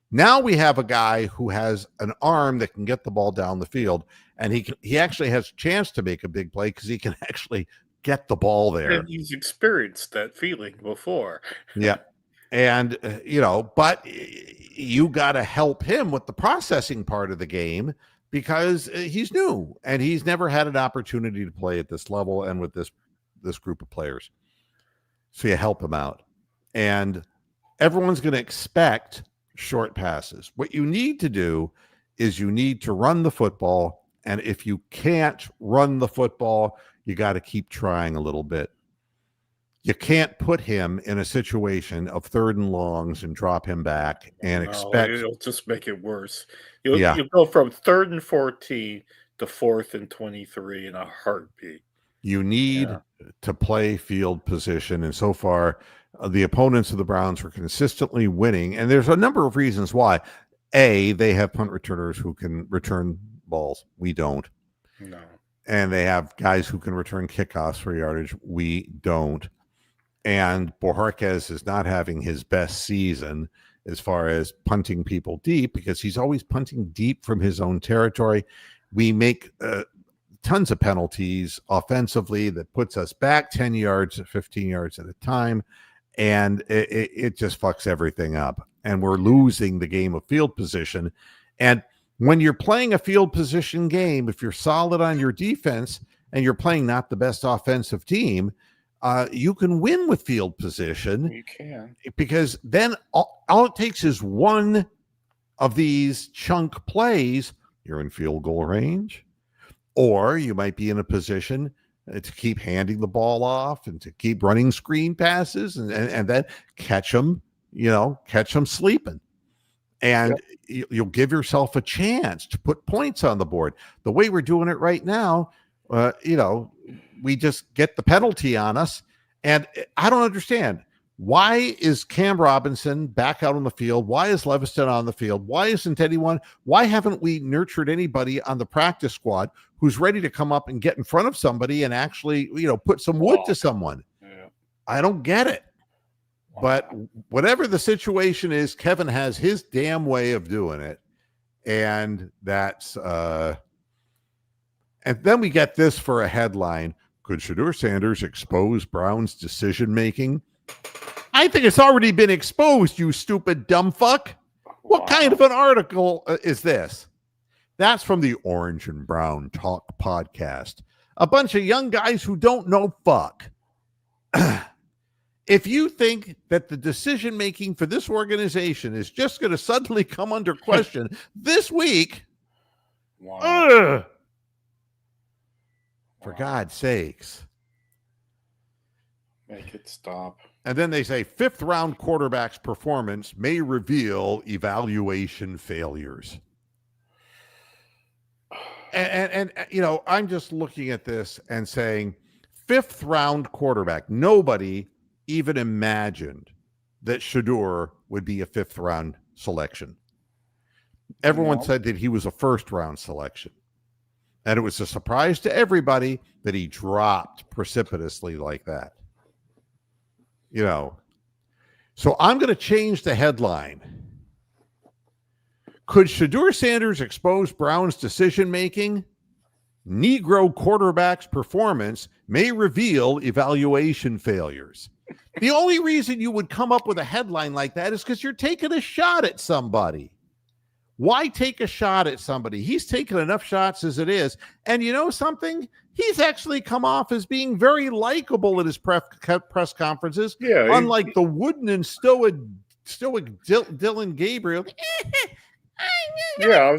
A: Now we have a guy who has an arm that can get the ball down the field. And he actually has a chance to make a big play because he can actually get the ball there.
B: And he's experienced that feeling before.
A: Yeah. And, but you got to help him with the processing part of the game because he's new and he's never had an opportunity to play at this level and with this group of players. So you help him out. And everyone's going to expect short passes. What you need to do is you need to run the football. And if you can't run the football, you got to keep trying a little bit. You can't put him in a situation of 3rd and longs and drop him back and expect.
B: It'll just make it worse. You'll go from 3rd and 14 to 4th and 23 in a heartbeat.
A: You need to play field position. And so far, the opponents of the Browns are consistently winning. And there's a number of reasons why. A, they have punt returners who can return balls. We don't.
B: No.
A: And they have guys who can return kickoffs for yardage. We don't. And Bojarquez is not having his best season as far as punting people deep because he's always punting deep from his own territory. We make tons of penalties offensively that puts us back 10 yards, 15 yards at a time. And it just fucks everything up. And we're losing the game of field position. And when you're playing a field position game, if you're solid on your defense and you're playing not the best offensive team, you can win with field position.
B: You can.
A: Because then all it takes is one of these chunk plays. You're in field goal range. Or you might be in a position to keep handing the ball off and to keep running screen passes and then catch them sleeping. And you'll give yourself a chance to put points on the board. The way we're doing it right now, we just get the penalty on us. And I don't understand. Why is Cam Robinson back out on the field? Why is Leviston on the field? Why isn't anyone? Why haven't we nurtured anybody on the practice squad who's ready to come up and get in front of somebody and actually, put some wood to someone?
B: Yeah.
A: I don't get it. Wow. But whatever the situation is, Kevin has his damn way of doing it. And that's and then we get this for a headline. Could Shedeur Sanders expose Brown's decision-making? I think it's already been exposed, you stupid dumb fuck. What kind of an article is this? That's from the Orange and Brown Talk podcast. A bunch of young guys who don't know fuck. If you think that the decision-making for this organization is just going to suddenly come under question this week, for God's sakes.
B: Make it stop.
A: And then they say 5th-round quarterback's performance may reveal evaluation failures. And I'm just looking at this and saying 5th-round quarterback. Nobody even imagined that Shedeur would be a 5th-round selection. Everyone said that he was a 1st-round selection. And it was a surprise to everybody that he dropped precipitously like that. You know, so I'm going to change the headline. Could Shedeur Sanders expose Brown's decision-making? Negro quarterback's performance may reveal evaluation failures. The only reason you would come up with a headline like that is because you're taking a shot at somebody. Why take a shot at somebody? He's taken enough shots as it is. And you know something? He's actually come off as being very likable at his press conferences.
B: Yeah,
A: unlike the wooden and stoic Dylan Gabriel.
B: Yeah,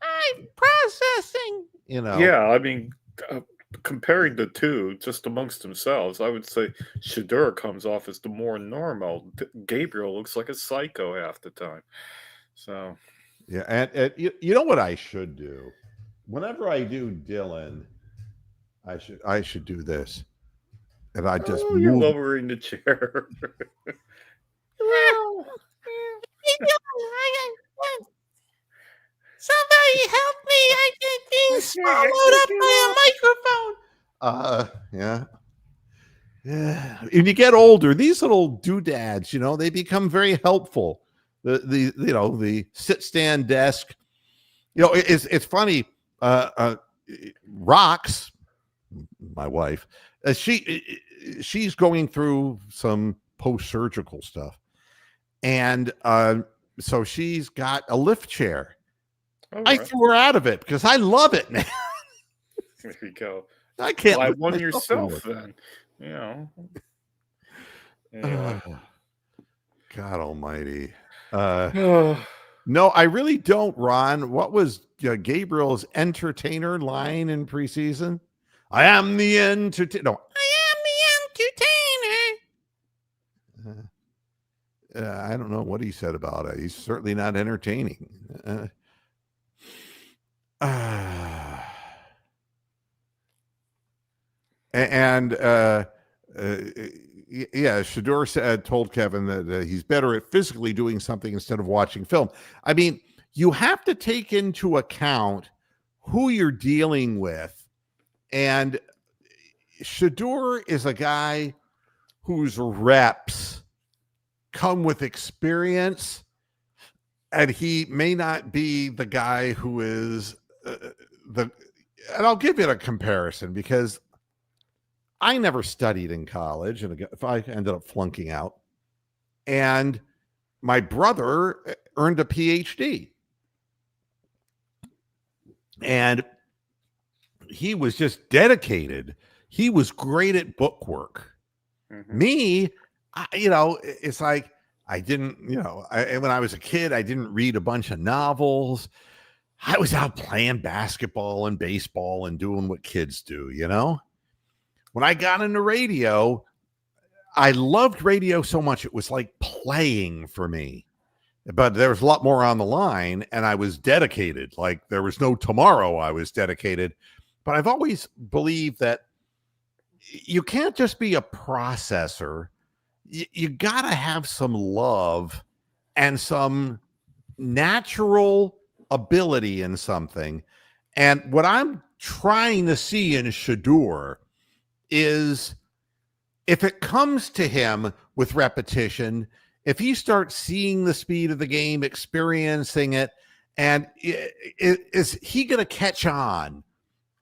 A: I'm processing. You know.
B: Yeah, I mean, comparing the two just amongst themselves, I would say Shedeur comes off as the more normal. Gabriel looks like a psycho half the time. So,
A: yeah, and you know what I should do? Whenever I do Dylan, I should do this, and I just move.
B: You're lowering the chair.
A: Somebody help me! I get being swallowed up by a microphone. Yeah. When you get older, these little doodads, they become very helpful. The sit stand desk. It's funny. Rocks, my wife, she's going through some post-surgical stuff, and so she's got a lift chair. I threw her out of it because I love it, man.
B: There you go.
A: I can't.
B: Buy one yourself, then. Anyway.
A: God Almighty. No, I really don't, Ron. What was Gabriel's entertainer line in preseason? I am the entertainer. No, I am the entertainer. I don't know what he said about it. He's certainly not entertaining. Shedeur told Kevin that he's better at physically doing something instead of watching film. I mean, you have to take into account who you're dealing with. And Shedeur is a guy whose reps come with experience, and he may not be the guy who is and I'll give you a comparison because I never studied in college, and if I ended up flunking out, and my brother earned a PhD, and he was just dedicated. He was great at book work. Mm-hmm. Me, it's like I didn't, when I was a kid, I didn't read a bunch of novels. I was out playing basketball and baseball and doing what kids do, When I got into radio, I loved radio so much. It was like playing for me, but there was a lot more on the line, and I was dedicated. Like there was no tomorrow. I was dedicated, but I've always believed that you can't just be a processor. You got to have some love and some natural ability in something. And what I'm trying to see in Shedeur is if it comes to him with repetition, if he starts seeing the speed of the game, experiencing it, and is he going to catch on?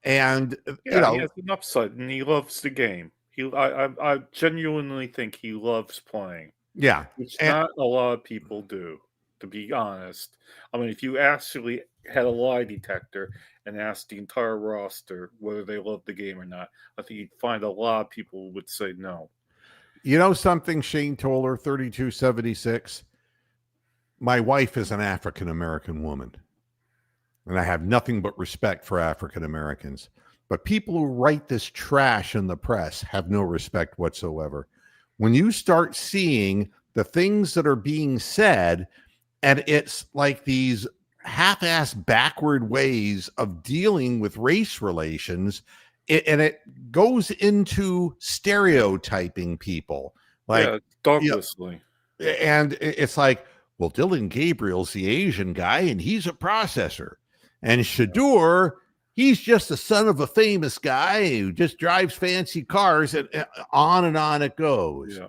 A: And
B: he has an upside, and he loves the game. I genuinely think he loves playing.
A: Yeah,
B: which not a lot of people do, to be honest. I mean, if you actually had a lie detector and asked the entire roster whether they love the game or not, I think you'd find a lot of people would say no.
A: You know something, Shane Toller, 3276? My wife is an African-American woman, and I have nothing but respect for African-Americans. But people who write this trash in the press have no respect whatsoever. When you start seeing the things that are being said, and it's like these half-ass backward ways of dealing with race relations, and it goes into stereotyping people. Like,
B: thoughtlessly.
A: And it's like, well, Dylan Gabriel's the Asian guy, and he's a processor. And Shedeur, he's just the son of a famous guy who just drives fancy cars, and on it goes.
B: Yeah.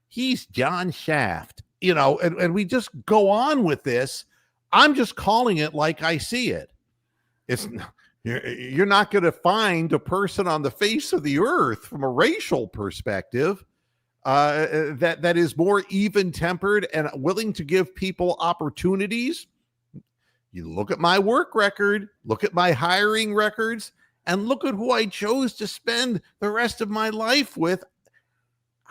A: He's John Shaft, and we just go on with this. I'm just calling it like I see it. You're not going to find a person on the face of the earth from a racial perspective that is more even-tempered and willing to give people opportunities. You look at my work record, look at my hiring records, and look at who I chose to spend the rest of my life with.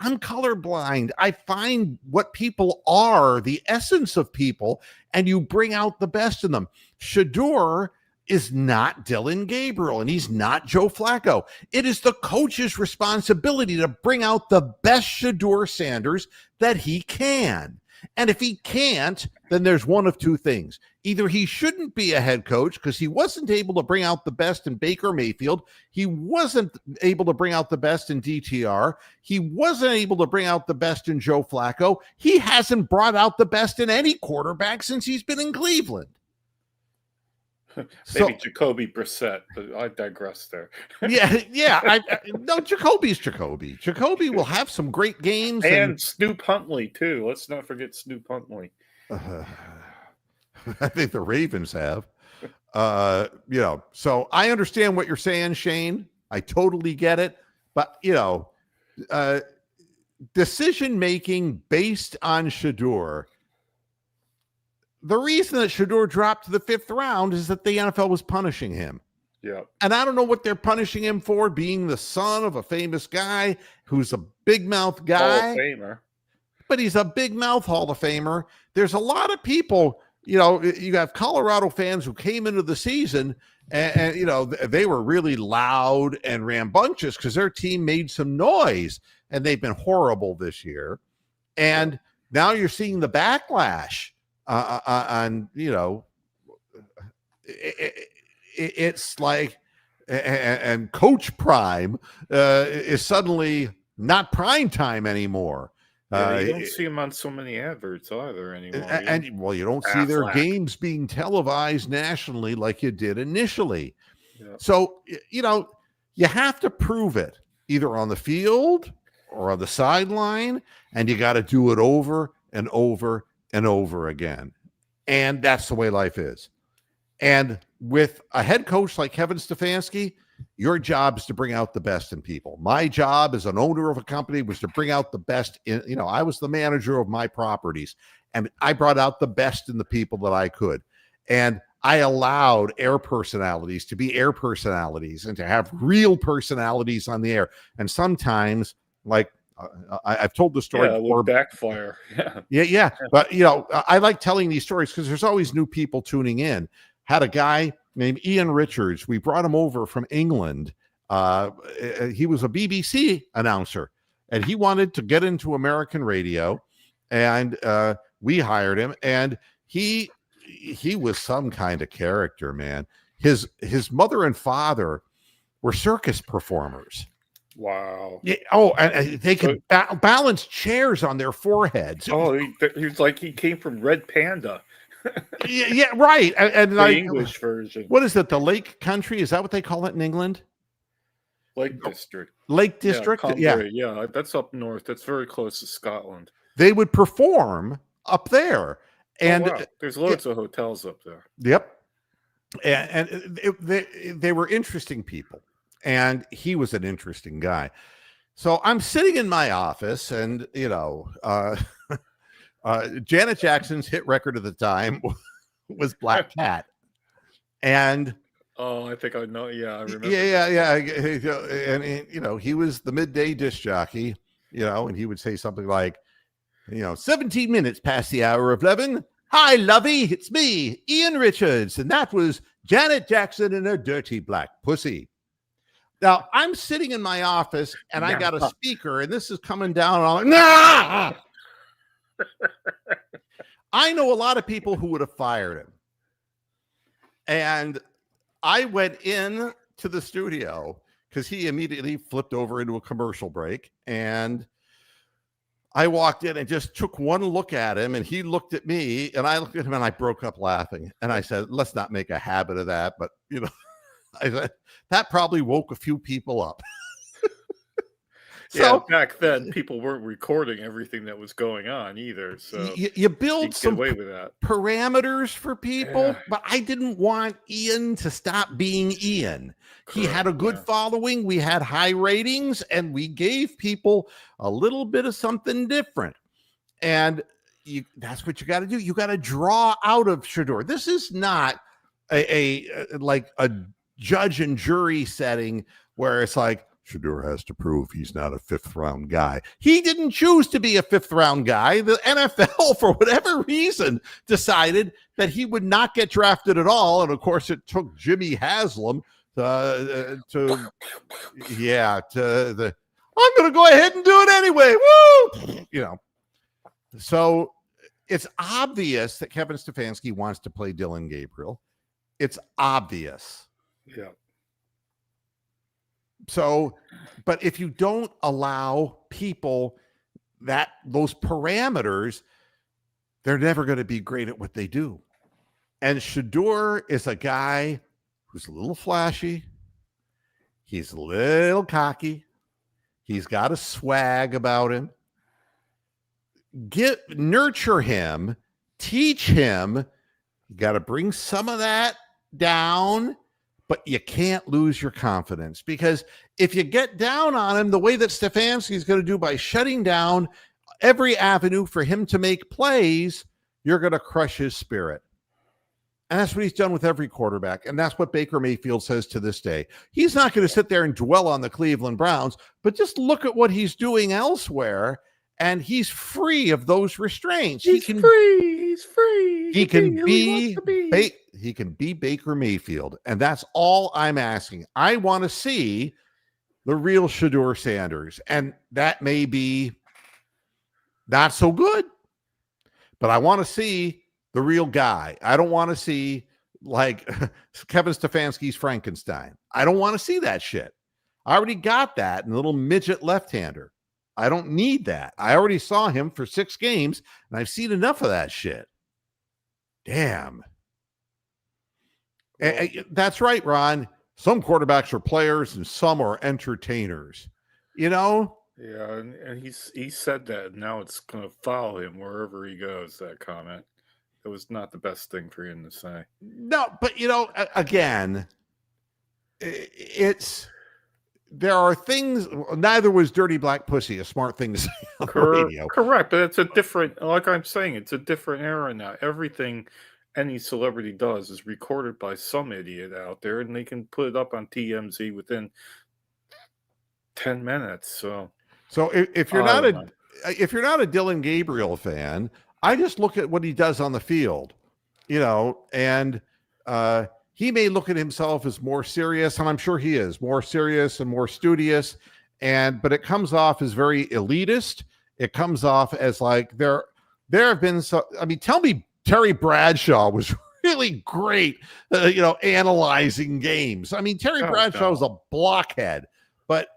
A: I'm colorblind. I find what people are, the essence of people, and you bring out the best in them. Shedeur is not Dylan Gabriel, and he's not Joe Flacco. It is the coach's responsibility to bring out the best Shedeur Sanders that he can. And if he can't, then there's one of two things. Either he shouldn't be a head coach because he wasn't able to bring out the best in Baker Mayfield. He wasn't able to bring out the best in DTR. He wasn't able to bring out the best in Joe Flacco. He hasn't brought out the best in any quarterback since he's been in Cleveland.
B: Maybe Jacoby Brissett, but I digress there.
A: Yeah. No, Jacoby's Jacoby. Jacoby will have some great games.
B: And Snoop Huntley, too. Let's not forget Snoop Huntley.
A: I think the Ravens have. So I understand what you're saying, Shane. I totally get it. But, decision-making based on Shedeur. The reason that Shedeur dropped to the 5th round is that the NFL was punishing him.
B: Yeah.
A: And I don't know what they're punishing him for, being the son of a famous guy who's a big mouth guy.
B: Hall of Famer.
A: But he's a big mouth Hall of Famer. There's a lot of people, you have Colorado fans who came into the season and they were really loud and rambunctious because their team made some noise, and they've been horrible this year. And now you're seeing the backlash. It's like, and Coach Prime is suddenly not prime time anymore.
B: You don't see them on so many adverts either anymore.
A: You don't see their games being televised nationally like you did initially. Yeah. So, you have to prove it either on the field or on the sideline, and you got to do it over and over and over again. And that's the way life is. And with a head coach like Kevin Stefanski, your job is to bring out the best in people. My job as an owner of a company was to bring out the best in, I was the manager of my properties, and I brought out the best in the people that I could. And I allowed air personalities to be air personalities and to have real personalities on the air. And sometimes, like, I've told the story before.
B: Backfire.
A: Yeah. But, I like telling these stories because there's always new people tuning in. Had a guy named Ian Richards. We brought him over from England. He was a BBC announcer, and he wanted to get into American radio, and we hired him, and he was some kind of character, man. His mother and father were circus performers.
B: Wow.
A: Yeah. Oh, and they could balance chairs on their foreheads.
B: He was like he came from Red Panda.
A: Yeah, right. And
B: the
A: like,
B: English version.
A: What is it? The Lake Country? Is that what they call it in England?
B: Lake District.
A: Lake District?
B: Yeah, that's up north. That's very close to Scotland.
A: They would perform up there. And
B: there's loads of hotels up there.
A: Yep. And they were interesting people. And he was an interesting guy. So I'm sitting in my office, and, Janet Jackson's hit record at the time was Black Cat. And
B: I think I know. Yeah, I remember.
A: Yeah. And, he was the midday disc jockey, and he would say something like, 17 minutes past the hour of 11. Hi, lovey. It's me, Ian Richards. And that was Janet Jackson and her dirty black pussy. Now, I'm sitting in my office, and I got a speaker, and this is coming down. And I'm like, nah! I know a lot of people who would have fired him. And I went in to the studio because he immediately flipped over into a commercial break. And I walked in and just took one look at him, and he looked at me, and I looked at him, and I broke up laughing. And I said, let's not make a habit of that. But, I said, that probably woke a few people up.
B: So back then people weren't recording everything that was going on either. So
A: you build some
B: away with that.
A: parameters for people, but I didn't want Ian to stop being Ian. Correct, he had a good following. We had high ratings, and we gave people a little bit of something different. And that's what you got to do. You got to draw out of Shedeur. This is not like a judge and jury setting where it's like,
C: Shedeur has to prove he's not a 5th round guy.
A: He didn't choose to be a 5th round guy. The NFL, for whatever reason, decided that he would not get drafted at all. And of course, it took Jimmy Haslam I'm going to go ahead and do it anyway. Woo! So it's obvious that Kevin Stefanski wants to play Dillon Gabriel. It's obvious.
B: Yeah.
A: So, but if you don't allow people those parameters, they're never going to be great at what they do. And Shedeur is a guy who's a little flashy. He's a little cocky. He's got a swag about him. Nurture him, teach him. You got to bring some of that down, but you can't lose your confidence, because if you get down on him the way that Stefanski is going to do by shutting down every avenue for him to make plays, you're going to crush his spirit. And that's what he's done with every quarterback. And that's what Baker Mayfield says to this day. He's not going to sit there and dwell on the Cleveland Browns, but just look at what he's doing elsewhere. And he's free of those restraints.
B: He's free.
A: He can be Baker Mayfield. And that's all I'm asking. I want to see the real Shedeur Sanders. And that may be not so good, but I want to see the real guy. I don't want to see like Kevin Stefanski's Frankenstein. I don't want to see that shit. I already got that in a little midget left-hander. I don't need that. I already saw him for 6 games, and I've seen enough of that shit. Damn. That's right, Ron. Some quarterbacks are players and some are entertainers.
B: Yeah, and he said that, and now it's going to follow him wherever he goes, that comment. It was not the best thing for him to say.
A: No, but, again, there are things, neither was Dirty Black Pussy a smart thing to say on the radio.
B: Correct, but it's a different, like I'm saying, it's a different era now. Everything any celebrity does is recorded by some idiot out there, and they can put it up on TMZ within 10 minutes. So
A: if you're not a Dillon Gabriel fan, I just look at what he does on the field, and he may look at himself as more serious, and I'm sure he is more serious and more studious, but it comes off as very elitist. It comes off as like there have been tell me Terry Bradshaw was really great, analyzing games. Terry Bradshaw was a blockhead, but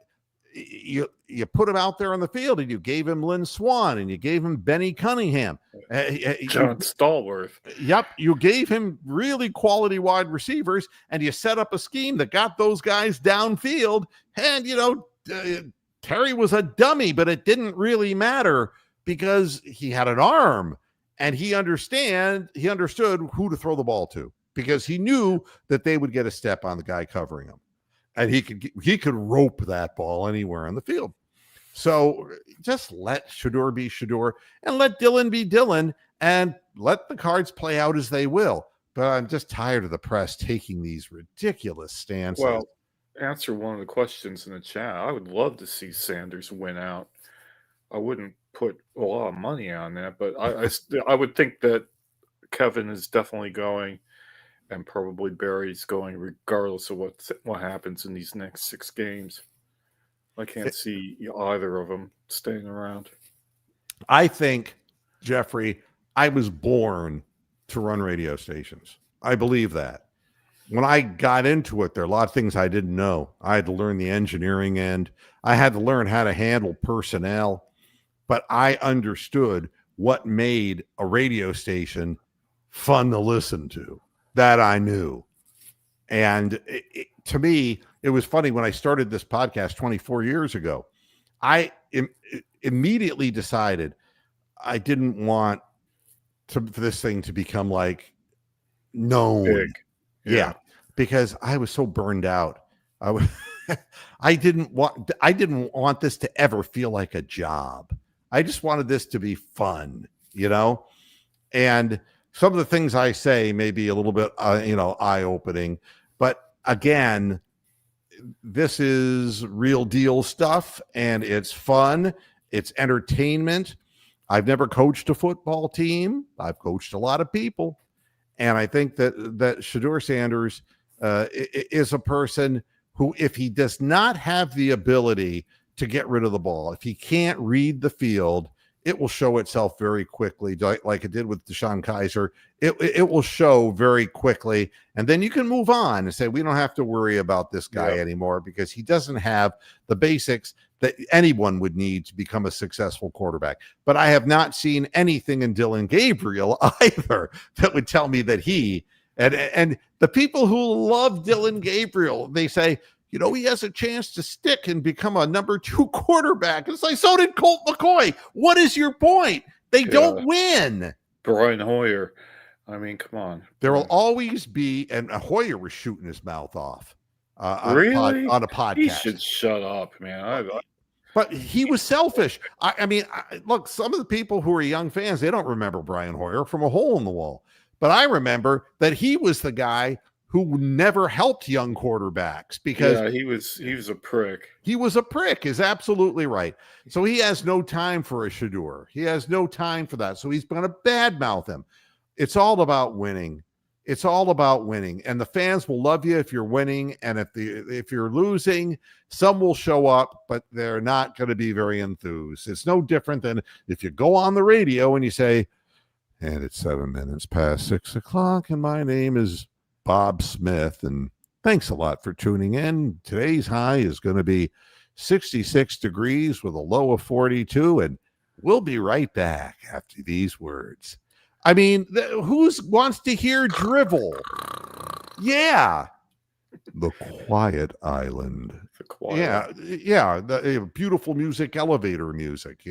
A: you put him out there on the field, and you gave him Lynn Swann, and you gave him Benny Cunningham,
B: John Stallworth.
A: Yep, you gave him really quality wide receivers, and you set up a scheme that got those guys downfield. And Terry was a dummy, but it didn't really matter because he had an arm, and he understood who to throw the ball to, because he knew that they would get a step on the guy covering him. And he could rope that ball anywhere on the field. So just let Shedeur be Shedeur, and let Dillon be Dillon, and let the cards play out as they will. But I'm just tired of the press taking these ridiculous stances.
B: Well, answer one of the questions in the chat. I would love to see Sanders win out. I wouldn't put a lot of money on that, but I would think that Kevin is definitely going, and probably Barry's going, regardless of what happens in these next 6 games. I can't see either of them staying around.
A: I think, Jeffrey, I was born to run radio stations. I believe that. When I got into it, there are a lot of things I didn't know. I had to learn the engineering end. I had to learn how to handle personnel. But I understood what made a radio station fun to listen to. That I knew. And to me, it was funny when I started this podcast 24 years ago. I immediately decided I didn't want for this thing to become like known.
B: Big.
A: Yeah, because I was so burned out. I didn't want this to ever feel like a job. I just wanted this to be fun, and some of the things I say may be a little bit, eye-opening, but again, this is real deal stuff, and it's fun. It's entertainment. I've never coached a football team. I've coached a lot of people. And I think that Shedeur Sanders is a person who, if he does not have the ability to get rid of the ball, if he can't read the field, it will show itself very quickly, like it did with Deshaun Kaiser. It will show very quickly, and then you can move on and say, we don't have to worry about this guy anymore because he doesn't have the basics that anyone would need to become a successful quarterback. But I have not seen anything in Dillon Gabriel either that would tell me that he and the people who love Dillon Gabriel, they say, he has a chance to stick and become a number 2 quarterback. It's like, so did Colt McCoy. What is your point? They don't win.
B: Brian Hoyer. I mean, come on.
A: There will always be, and Hoyer was shooting his mouth off
B: really?
A: on a podcast.
B: He should shut up, man.
A: But he was selfish. I mean, look, some of the people who are young fans, they don't remember Brian Hoyer from a hole in the wall. But I remember that he was the guy who never helped young quarterbacks because
B: he was a prick.
A: He was a prick, is absolutely right. So he has no time for a Shedeur. He has no time for that. So he's going to badmouth him. It's all about winning. It's all about winning. And the fans will love you if you're winning. And if you're losing, some will show up, but they're not going to be very enthused. It's no different than if you go on the radio and you say, and it's 7 minutes past 6 o'clock, and my name is Bob Smith, and thanks a lot for tuning in. Today's high is going to be 66 degrees with a low of 42, and we'll be right back after these words. I mean, who wants to hear drivel? Yeah. The Quiet Island.
B: The Quiet.
A: Yeah. The beautiful music, elevator music,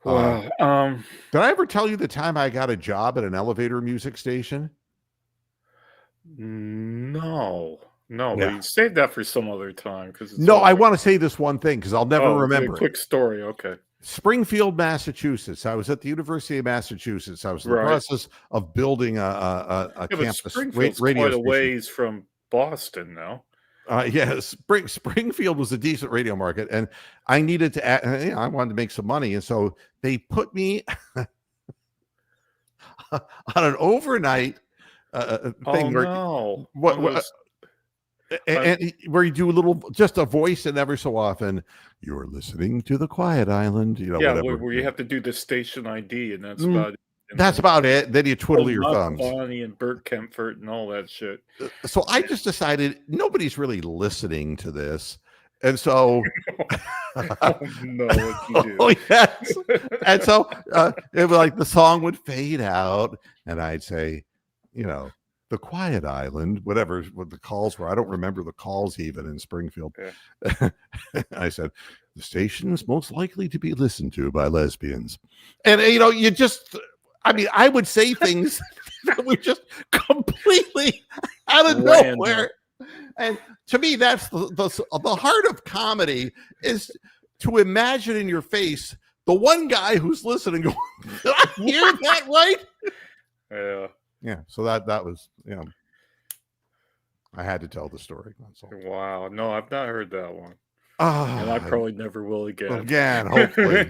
B: Wow.
A: Did I ever tell you the time I got a job at an elevator music station?
B: No, but you save that for some other time.
A: I want to say this one thing because I'll never remember.
B: A quick story, okay.
A: Springfield, Massachusetts. I was at the University of Massachusetts. I was in the process of building a campus
B: Springfield's
A: radio
B: quite a
A: station.
B: Ways from Boston now.
A: Springfield was a decent radio market, and I needed to add, I wanted to make some money, and so they put me on an overnight thing where you do just a voice, and every so often you're listening to the Quiet Island, whatever.
B: Where you have to do the station ID, and that's about it.
A: That's about it. Then you twiddle your thumbs.
B: Bonnie and Bert Kempfert and all that shit.
A: So I just decided nobody's really listening to this. And so
B: no, what you do.
A: Oh, yes. And so it was like the song would fade out, and I'd say, the Quiet Island, whatever what the calls were. I don't remember the calls even in Springfield. Yeah. I said, the station is most likely to be listened to by lesbians. And you just, I would say things that were just completely out of nowhere. And to me, that's the heart of comedy, is to imagine in your face the one guy who's listening going, did I hear that right?
B: Yeah.
A: Yeah. So that was, I had to tell the story.
B: Wow. No, I've not heard that one.
A: And
B: I probably never will again.
A: Again, hopefully.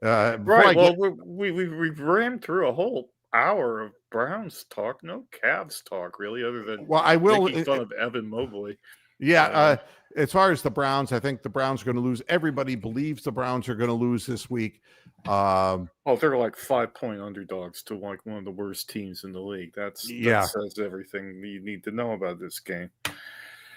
B: Right. Well, we've ran through a whole hour of Browns talk, no Cavs talk, really, other than making fun of Evan Mobley.
A: Yeah. As far as the Browns, I think the Browns are going to lose. Everybody believes the Browns are going to lose this week.
B: They're like 5-point underdogs to like one of the worst teams in the league. That says everything you need to know about this game.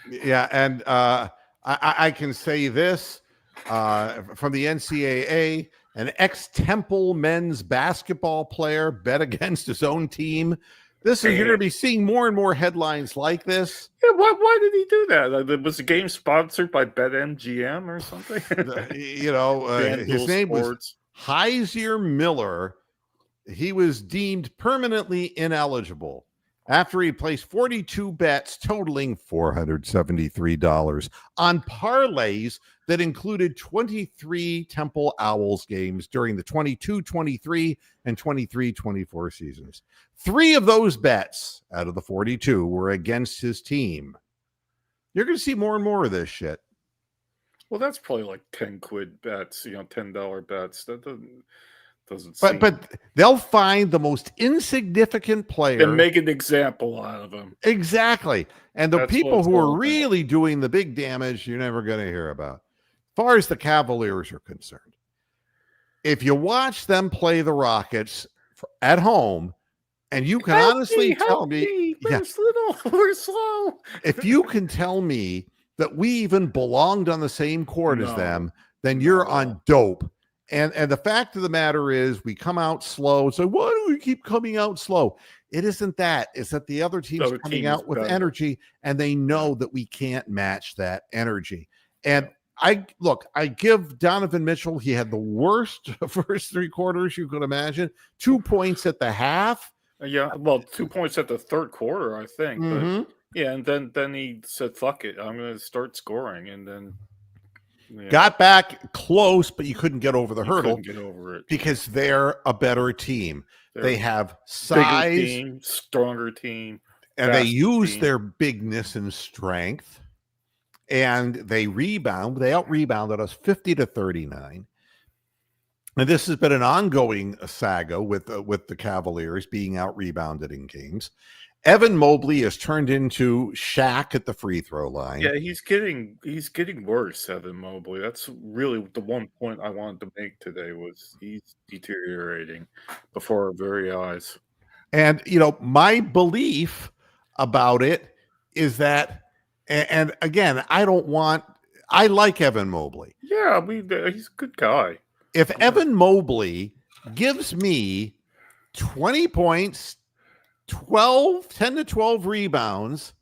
A: Yeah, and I can say this from the NCAA: an ex-Temple men's basketball player bet against his own team You're going to be seeing more and more headlines like this.
B: Yeah, why did he do that? Was the game sponsored by BetMGM or something?
A: His name was Heisier Miller. He was deemed permanently ineligible after he placed 42 bets totaling $473 on parlays that included 23 Temple Owls games during the 22-23 and 23-24 seasons. 3 of those bets out of the 42 were against his team. You're going to see more and more of this shit.
B: Well, that's probably like 10 quid bets, $10 bets. That doesn't
A: but they'll find the most insignificant player
B: and make an example out of him.
A: Exactly. And the people who are really doing the big damage, you're never going to hear about. As far as the Cavaliers are concerned, if you watch them play the Rockets at home, and you can honestly tell me,
B: we're slow.
A: If you can tell me that we even belonged on the same court as them, then you're on dope. And the fact of the matter is we come out slow. So why do we keep coming out slow? It isn't that. It's that the other team's coming out with energy, and they know that we can't match that energy. And I give Donovan Mitchell, he had the worst first 3 quarters you could imagine. 2 points at the half.
B: Yeah, well, 2 points at the third quarter, I think.
A: Mm-hmm.
B: But, yeah, and then he said, fuck it, I'm going to start scoring. And then
A: got back close, but you couldn't get over the hurdle.
B: Couldn't get over it.
A: Because they're a better team. They have size.
B: Bigger team, stronger team.
A: And they use their bigness and strength. And they rebound. They out-rebounded us 50-39. And this has been an ongoing saga with the Cavaliers being out-rebounded in games. Evan Mobley has turned into Shaq at the free throw line.
B: Yeah, he's getting worse, Evan Mobley. That's really the one point I wanted to make today was he's deteriorating before our very eyes.
A: And, my belief about it is that, and again, I like Evan Mobley.
B: Yeah, he's a good guy.
A: If Evan Mobley gives me 20 points, 10 to 12 rebounds,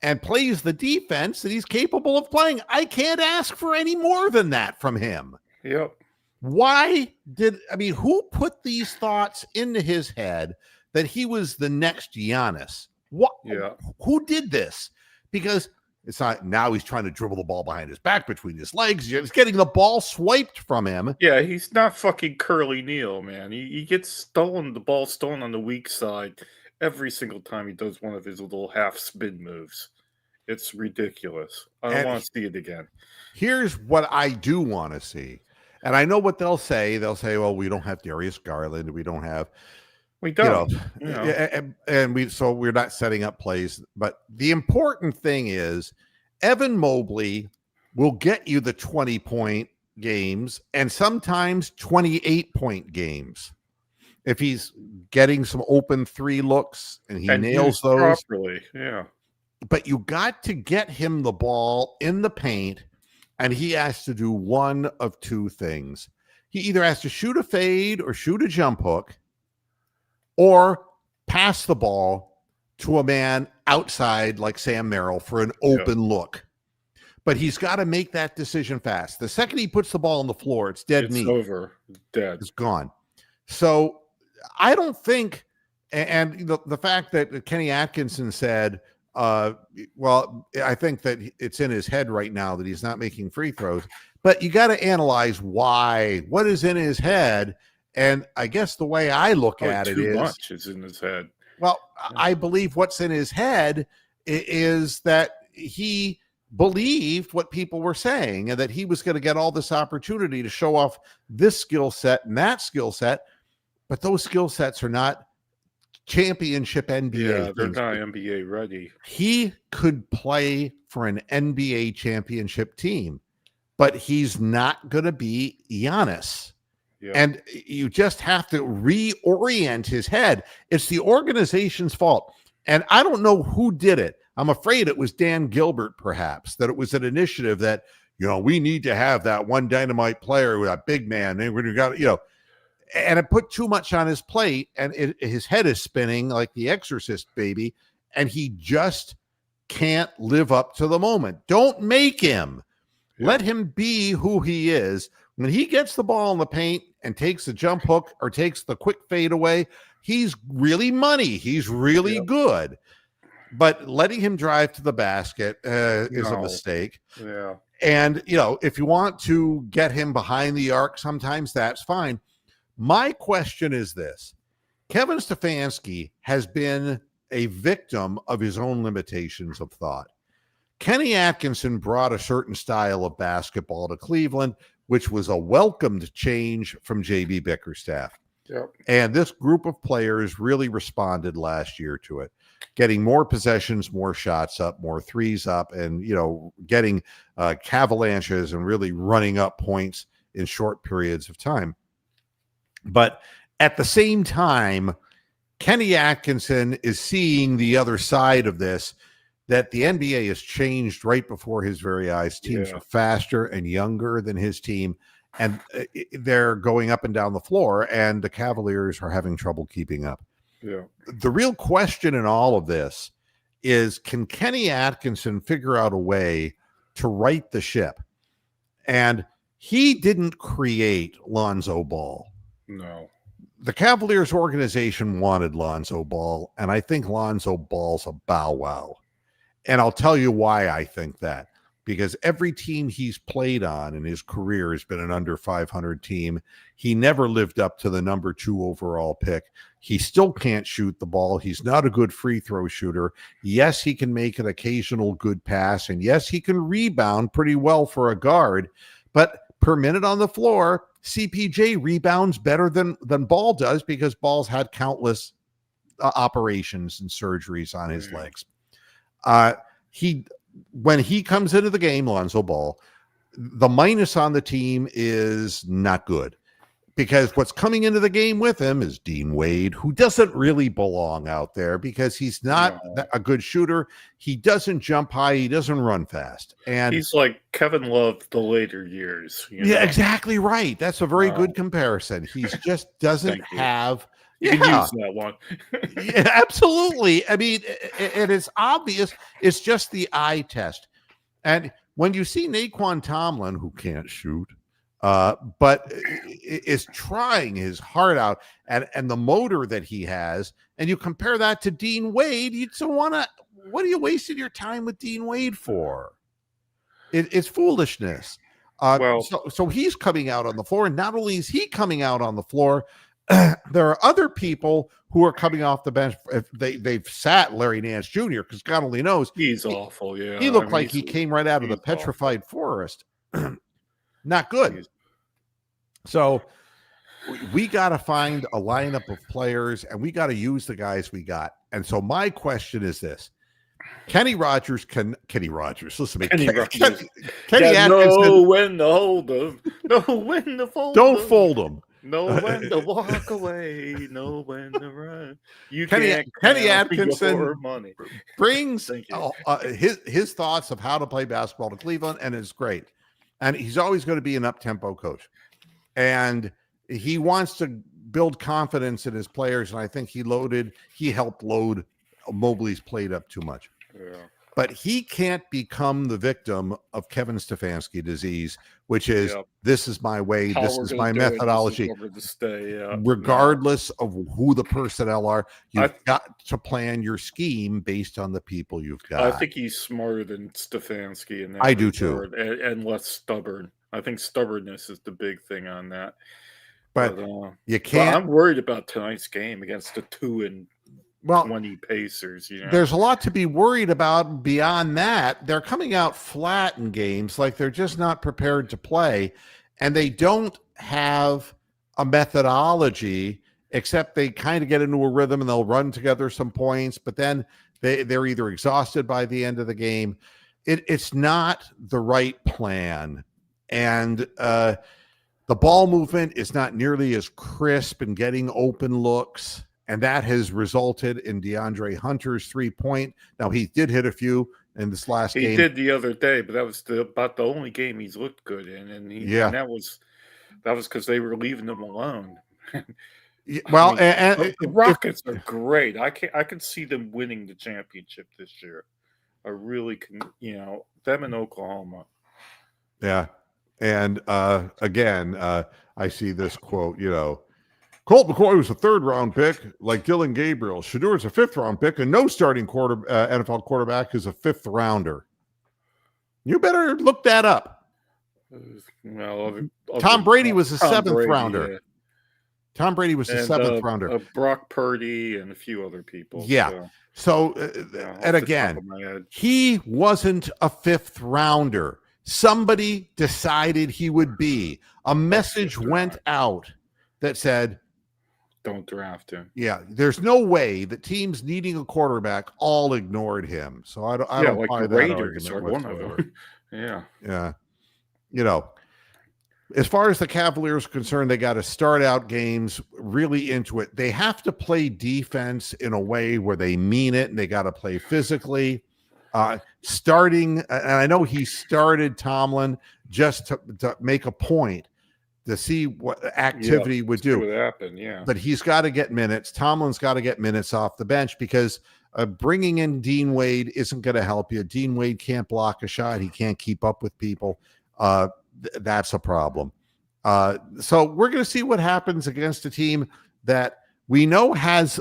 A: and plays the defense that he's capable of playing, I can't ask for any more than that from him.
B: Yep.
A: Who put these thoughts into his head that he was the next Giannis? Who did this? Because it's not now he's trying to dribble the ball behind his back between his legs. He's getting the ball swiped from him.
B: Yeah, he's not fucking Curly Neal, man. He gets the ball stolen on the weak side every single time he does one of his little half spin moves. It's ridiculous. I don't want to see it again.
A: Here's what I do want to see. And I know what they'll say. They'll say, well, we don't have Darius Garland. We don't have...
B: We don't.
A: So we're not setting up plays. But the important thing is Evan Mobley will get you the 20-point games and sometimes 28-point games. If he's getting some open 3 looks and he nails those
B: properly, yeah.
A: But you got to get him the ball in the paint, and he has to do one of 2 things. He either has to shoot a fade or shoot a jump hook, or pass the ball to a man outside like Sam Merrill for an open look. But he's got to make that decision fast. The second he puts the ball on the floor, it's dead meat.
B: It's over. Dead.
A: It's gone. So I don't think, and the fact that Kenny Atkinson said, I think that it's in his head right now that he's not making free throws, but you got to analyze what is in his head. And I guess the way I look at it is
B: too much is in his head.
A: Well, I believe what's in his head is that he believed what people were saying and that he was going to get all this opportunity to show off this skill set and that skill set. But those skill sets are not championship NBA.
B: Yeah, they're not NBA ready.
A: He could play for an NBA championship team, but he's not going to be Giannis. Yeah. And you just have to reorient his head. It's the organization's fault. And I don't know who did it. I'm afraid it was Dan Gilbert, perhaps, that it was an initiative that, we need to have that one dynamite player with a big man. And we got, and it put too much on his plate, and his head is spinning like the Exorcist baby, and he just can't live up to the moment. Don't make him. Let him be who he is. When he gets the ball in the paint and takes the jump hook or takes the quick fade away, he's really money. He's really good. But letting him drive to the basket is a mistake.
B: Yeah.
A: And, you know, if you want to get him behind the arc, sometimes that's fine. My question is this. Kevin Stefanski has been a victim of his own limitations of thought. Kenny Atkinson brought a certain style of basketball to Cleveland, which was a welcomed change from J.B. Bickerstaff.
B: Yep.
A: And this group of players really responded last year to it, getting more possessions, more shots up, more threes up, and, you know, getting avalanches and really running up points in short periods of time. But at the same time, Kenny Atkinson is seeing the other side of this, that the NBA has changed right before his very eyes. Teams are faster and younger than his team, and they're going up and down the floor, and the Cavaliers are having trouble keeping up.
B: Yeah.
A: The real question in all of this is, can Kenny Atkinson figure out a way to right the ship? And he didn't create Lonzo Ball.
B: No.
A: The Cavaliers organization wanted Lonzo Ball, and I think Lonzo Ball's a bow wow. And I'll tell you why I think that. Because every team he's played on in his career has been an under 500 team. He never lived up to the number 2 overall pick. He still can't shoot the ball. He's not a good free throw shooter. Yes, he can make an occasional good pass. And yes, he can rebound pretty well for a guard. But per minute on the floor, CPJ rebounds better than Ball does, because Ball's had countless operations and surgeries on his legs. When he comes into the game, Lonzo Ball, the minus on the team is not good, because what's coming into the game with him is Dean Wade, who doesn't really belong out there because he's not a good shooter. He doesn't jump high. He doesn't run fast. And
B: he's like Kevin Love the later years.
A: Yeah, exactly right. That's a very good comparison. He just doesn't have...
B: You can use that one.
A: Yeah, absolutely. I mean, it is obvious. It's just the eye test. And when you see Naquan Tomlin, who can't shoot, but is trying his heart out, and the motor that he has, and you compare that to Dean Wade, you don't want to. What are you wasting your time with Dean Wade for? It's foolishness. So he's coming out on the floor, and not only is he coming out on the floor, there are other people who are coming off the bench. If they've sat Larry Nance Jr., because God only knows
B: he's awful. Yeah,
A: he looked like he came right out of the petrified forest. Not good. So we got to find a lineup of players, and we got to use the guys we got. And so my question is this: Kenny Rogers. Listen to me. Kenny Atkinson.
B: Know when to hold them. Know when to fold them.
A: Don't fold them.
B: Know when to walk away. Know when to run.
A: Kenny Atkinson
B: money.
A: brings his thoughts of how to play basketball to Cleveland, and it's great. And he's always going to be an up-tempo coach. And he wants to build confidence in his players, and I think he helped load Mobley's plate up too much.
B: Yeah.
A: But he can't become the victim of Kevin Stefanski disease, which is, this is my way, this is my methodology. Regardless of who the personnel are, you've got to plan your scheme based on the people you've got.
B: I think he's smarter than Stefanski in that.
A: I do too.
B: And less stubborn. I think stubbornness is the big thing on that.
A: But you can't.
B: I'm worried about tonight's game against the 2-20 Pacers.
A: There's a lot to be worried about beyond that. They're coming out flat in games, like they're just not prepared to play, and they don't have a methodology, except they kind of get into a rhythm and they'll run together some points, but then they're either exhausted by the end of the game. It's not the right plan, and the ball movement is not nearly as crisp and getting open looks. And that has resulted in DeAndre Hunter's 3-point. Now, he did hit a few in this last game.
B: He did the other day, but that was about the only game he's looked good in. And that was because they were leaving him alone.
A: Well,
B: the Rockets are great. I can see them winning the championship this year. I really can. Them in Oklahoma.
A: Yeah, and again, I see this quote. Colt McCoy was a 3rd-round pick, like Dylan Gabriel. Shedeur is a 5th-round pick, and no starting NFL quarterback is a 5th rounder. You better look that up. Tom Brady was a 7th rounder. Yeah. Tom Brady was a 7th rounder.
B: Brock Purdy and a few other people.
A: Yeah. So and again, he wasn't a 5th rounder. Somebody decided he would be. A message went out that said,
B: don't draft him.
A: Yeah, there's no way that teams needing a quarterback all ignored him. So I don't
B: like
A: buy
B: the
A: that
B: Raiders
A: argument
B: are one
A: whatsoever.
B: of them. Yeah.
A: As far as the Cavaliers are concerned, they got to start out games really into it. They have to play defense in a way where they mean it, and they got to play physically. And I know he started Tomlin just to make a point to see what activity would do.
B: What happened, yeah.
A: But he's got to get minutes. Tomlin's got to get minutes off the bench because bringing in Dean Wade isn't going to help you. Dean Wade can't block a shot. He can't keep up with people. That's a problem. So we're going to see what happens against a team that we know has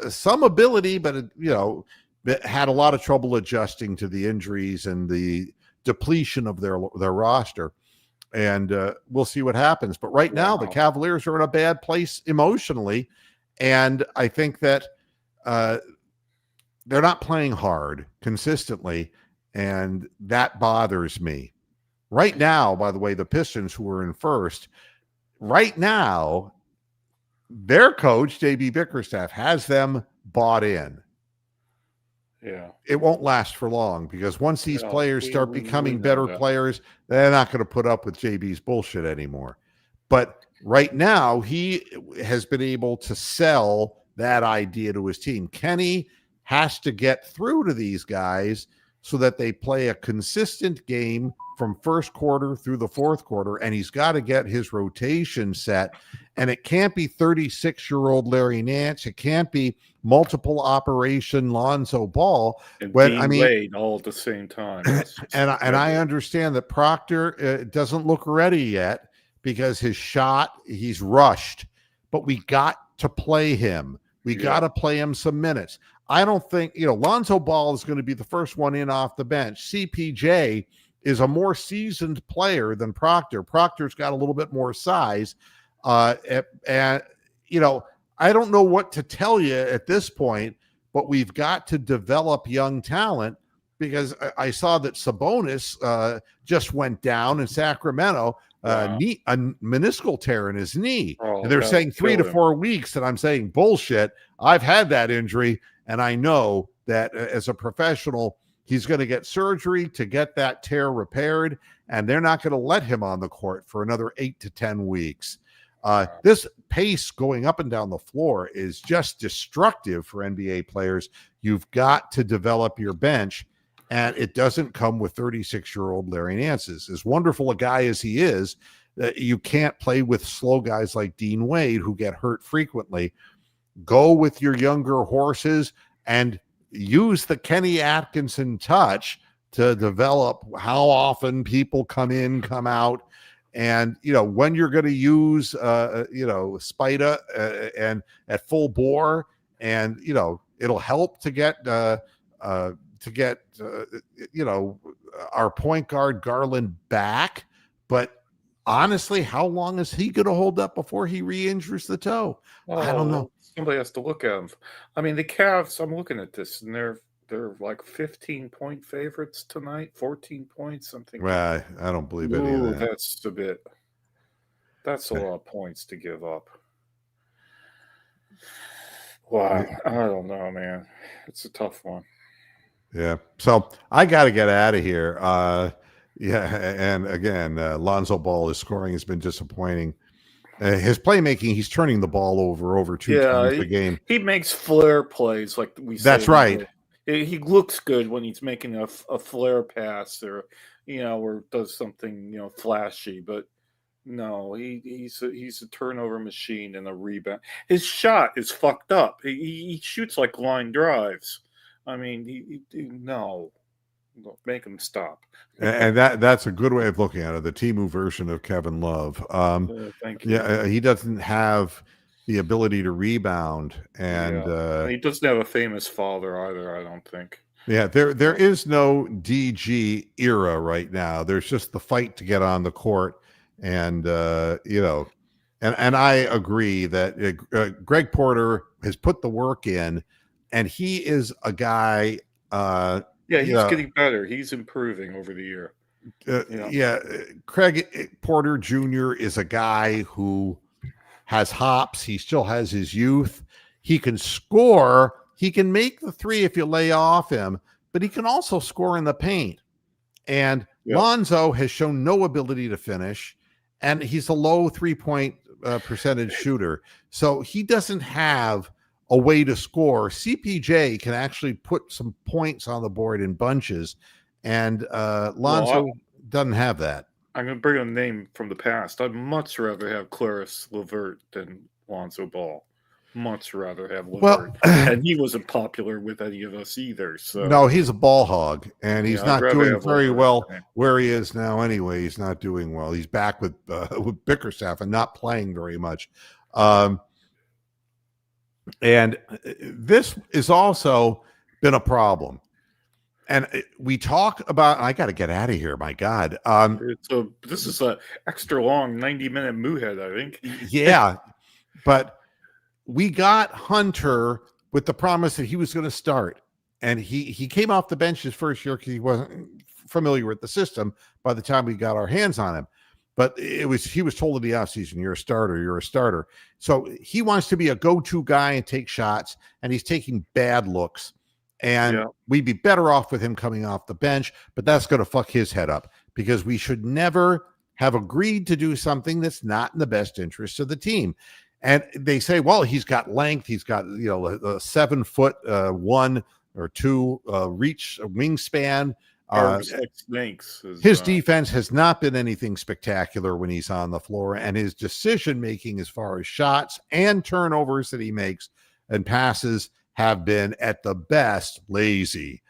A: some ability, but had a lot of trouble adjusting to the injuries and the depletion of their roster. And we'll see what happens. But right now, the Cavaliers are in a bad place emotionally. And I think that they're not playing hard consistently. And that bothers me. Right now, by the way, the Pistons, who are in first, right now, their coach, J.B. Bickerstaff, has them bought in.
B: Yeah.
A: It won't last for long because once these players start becoming better players, they're not going to put up with JB's bullshit anymore. But right now, he has been able to sell that idea to his team. Kenny has to get through to these guys so that they play a consistent game from first quarter through the fourth quarter, and he's got to get his rotation set. And it can't be 36-year-old Larry Nance. It can't be multiple operation Lonzo Ball.
B: And Wade all at the same time.
A: And I understand that Proctor doesn't look ready yet because his shot, he's rushed. But we got to play him. We got to play him some minutes. I don't think, Lonzo Ball is going to be the first one in off the bench. CPJ is a more seasoned player than Proctor. Proctor's got a little bit more size. And I don't know what to tell you at this point, but we've got to develop young talent because I saw that Sabonis just went down in Sacramento, a meniscal tear in his knee. And they're saying 3 to 4 weeks, and I'm saying bullshit. I've had that injury, and I know that as a professional, he's going to get surgery to get that tear repaired, and they're not going to let him on the court for another 8 to 10 weeks. This pace going up and down the floor is just destructive for NBA players. You've got to develop your bench, and it doesn't come with 36-year-old Larry Nance's. As wonderful a guy as he is, you can't play with slow guys like Dean Wade who get hurt frequently. Go with your younger horses and use the Kenny Atkinson touch to develop how often people come in, come out. And, when you're going to use, Spida and at full bore, and, it'll help to get, our point guard Garland back. But honestly, how long is he going to hold up before he re-injures the toe? I don't know.
B: Somebody has to look at them. I mean, the Cavs, I'm looking at this, and they're like 15-point favorites tonight, 14 points, something.
A: Well, I don't believe any of that.
B: That's a bit. That's a lot of points to give up. Wow, I don't know, man. It's a tough one.
A: Yeah. So I got to get out of here. And again, Lonzo Ball, his scoring has been disappointing. His playmaking, he's turning the ball over 2 times a game.
B: He makes flare plays like we say.
A: That's right.
B: He looks good when he's making a flare pass or, or does something, flashy. But No, he's a turnover machine and a rebound. His shot is fucked up. He shoots like line drives. I mean, no, make him stop.
A: And that's a good way of looking at it. The Timu version of Kevin Love.
B: Thank you.
A: Yeah, he doesn't have the ability to rebound, and
B: he doesn't have a famous father either. I don't think.
A: Yeah, there is no DG era right now. There's just the fight to get on the court, and and I agree that Greg Porter has put the work in, and he is a guy.
B: He's getting better. He's improving over the year.
A: Craig Porter Jr. is a guy who has hops. He still has his youth. He can score. He can make the three if you lay off him, but he can also score in the paint. And Lonzo has shown no ability to finish, and he's a low 3-point percentage shooter. So he doesn't have a way to score. CPJ can actually put some points on the board in bunches, and Lonzo doesn't have that.
B: I'm going to bring a name from the past. I'd much rather have Claris LeVert than Lonzo Ball. Much rather have LeVert. And he wasn't popular with any of us either. So
A: no, he's a ball hog, and he's not doing very well where he is now anyway. He's not doing well. He's back with Bickerstaff and not playing very much. And this has also been a problem. And we talk about, I got to get out of here. My God.
B: This is an extra long 90-minute moohead, I think.
A: Yeah. But we got Hunter with the promise that he was going to start. And he came off the bench his first year because he wasn't familiar with the system by the time we got our hands on him. But he was told in the offseason, you're a starter. So he wants to be a go-to guy and take shots, and he's taking bad looks. And we'd be better off with him coming off the bench, but that's going to fuck his head up because we should never have agreed to do something that's not in the best interest of the team. And they say, well, he's got length. He's got, a 7 foot, 1 or 2 reach wingspan. His defense has not been anything spectacular when he's on the floor, and his decision-making as far as shots and turnovers that he makes and passes have been at the best lazy.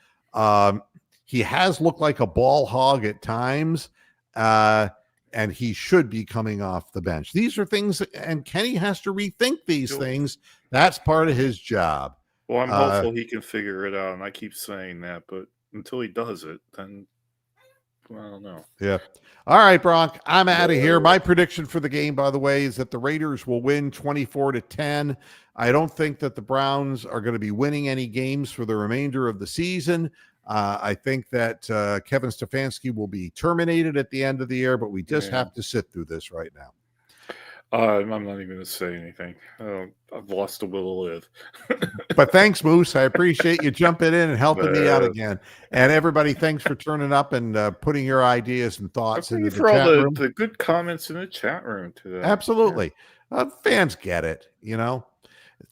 A: He has looked like a ball hog at times, and he should be coming off the bench. These are things, and Kenny has to rethink these things. That's part of his job.
B: Well, I'm hopeful he can figure it out, and I keep saying that, but until he does it, then I don't know.
A: Yeah. All right, Bronk, I'm out of here. My prediction for the game, by the way, is that the Raiders will win 24-10. I don't think that the Browns are going to be winning any games for the remainder of the season. I think that Kevin Stefanski will be terminated at the end of the year, but we just have to sit through this right now.
B: I'm not even going to say anything. I've lost the will to live.
A: But thanks, Moose. I appreciate you jumping in and helping me out again. And everybody, thanks for turning up and putting your ideas and thoughts into the chat room.
B: The good comments in the chat room today.
A: Absolutely. Fans get it,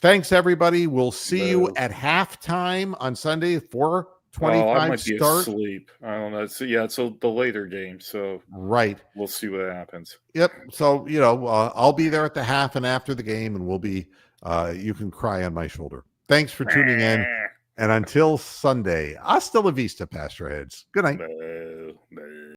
A: Thanks, everybody. We'll see you at halftime on Sunday, 4:25
B: I might
A: start.
B: Be asleep. I don't know. So, it's the later game. So we'll see what happens.
A: Yep. So I'll be there at the half and after the game, and we'll be. You can cry on my shoulder. Thanks for tuning in, and until Sunday, hasta la vista, Pastor Heads. Good night.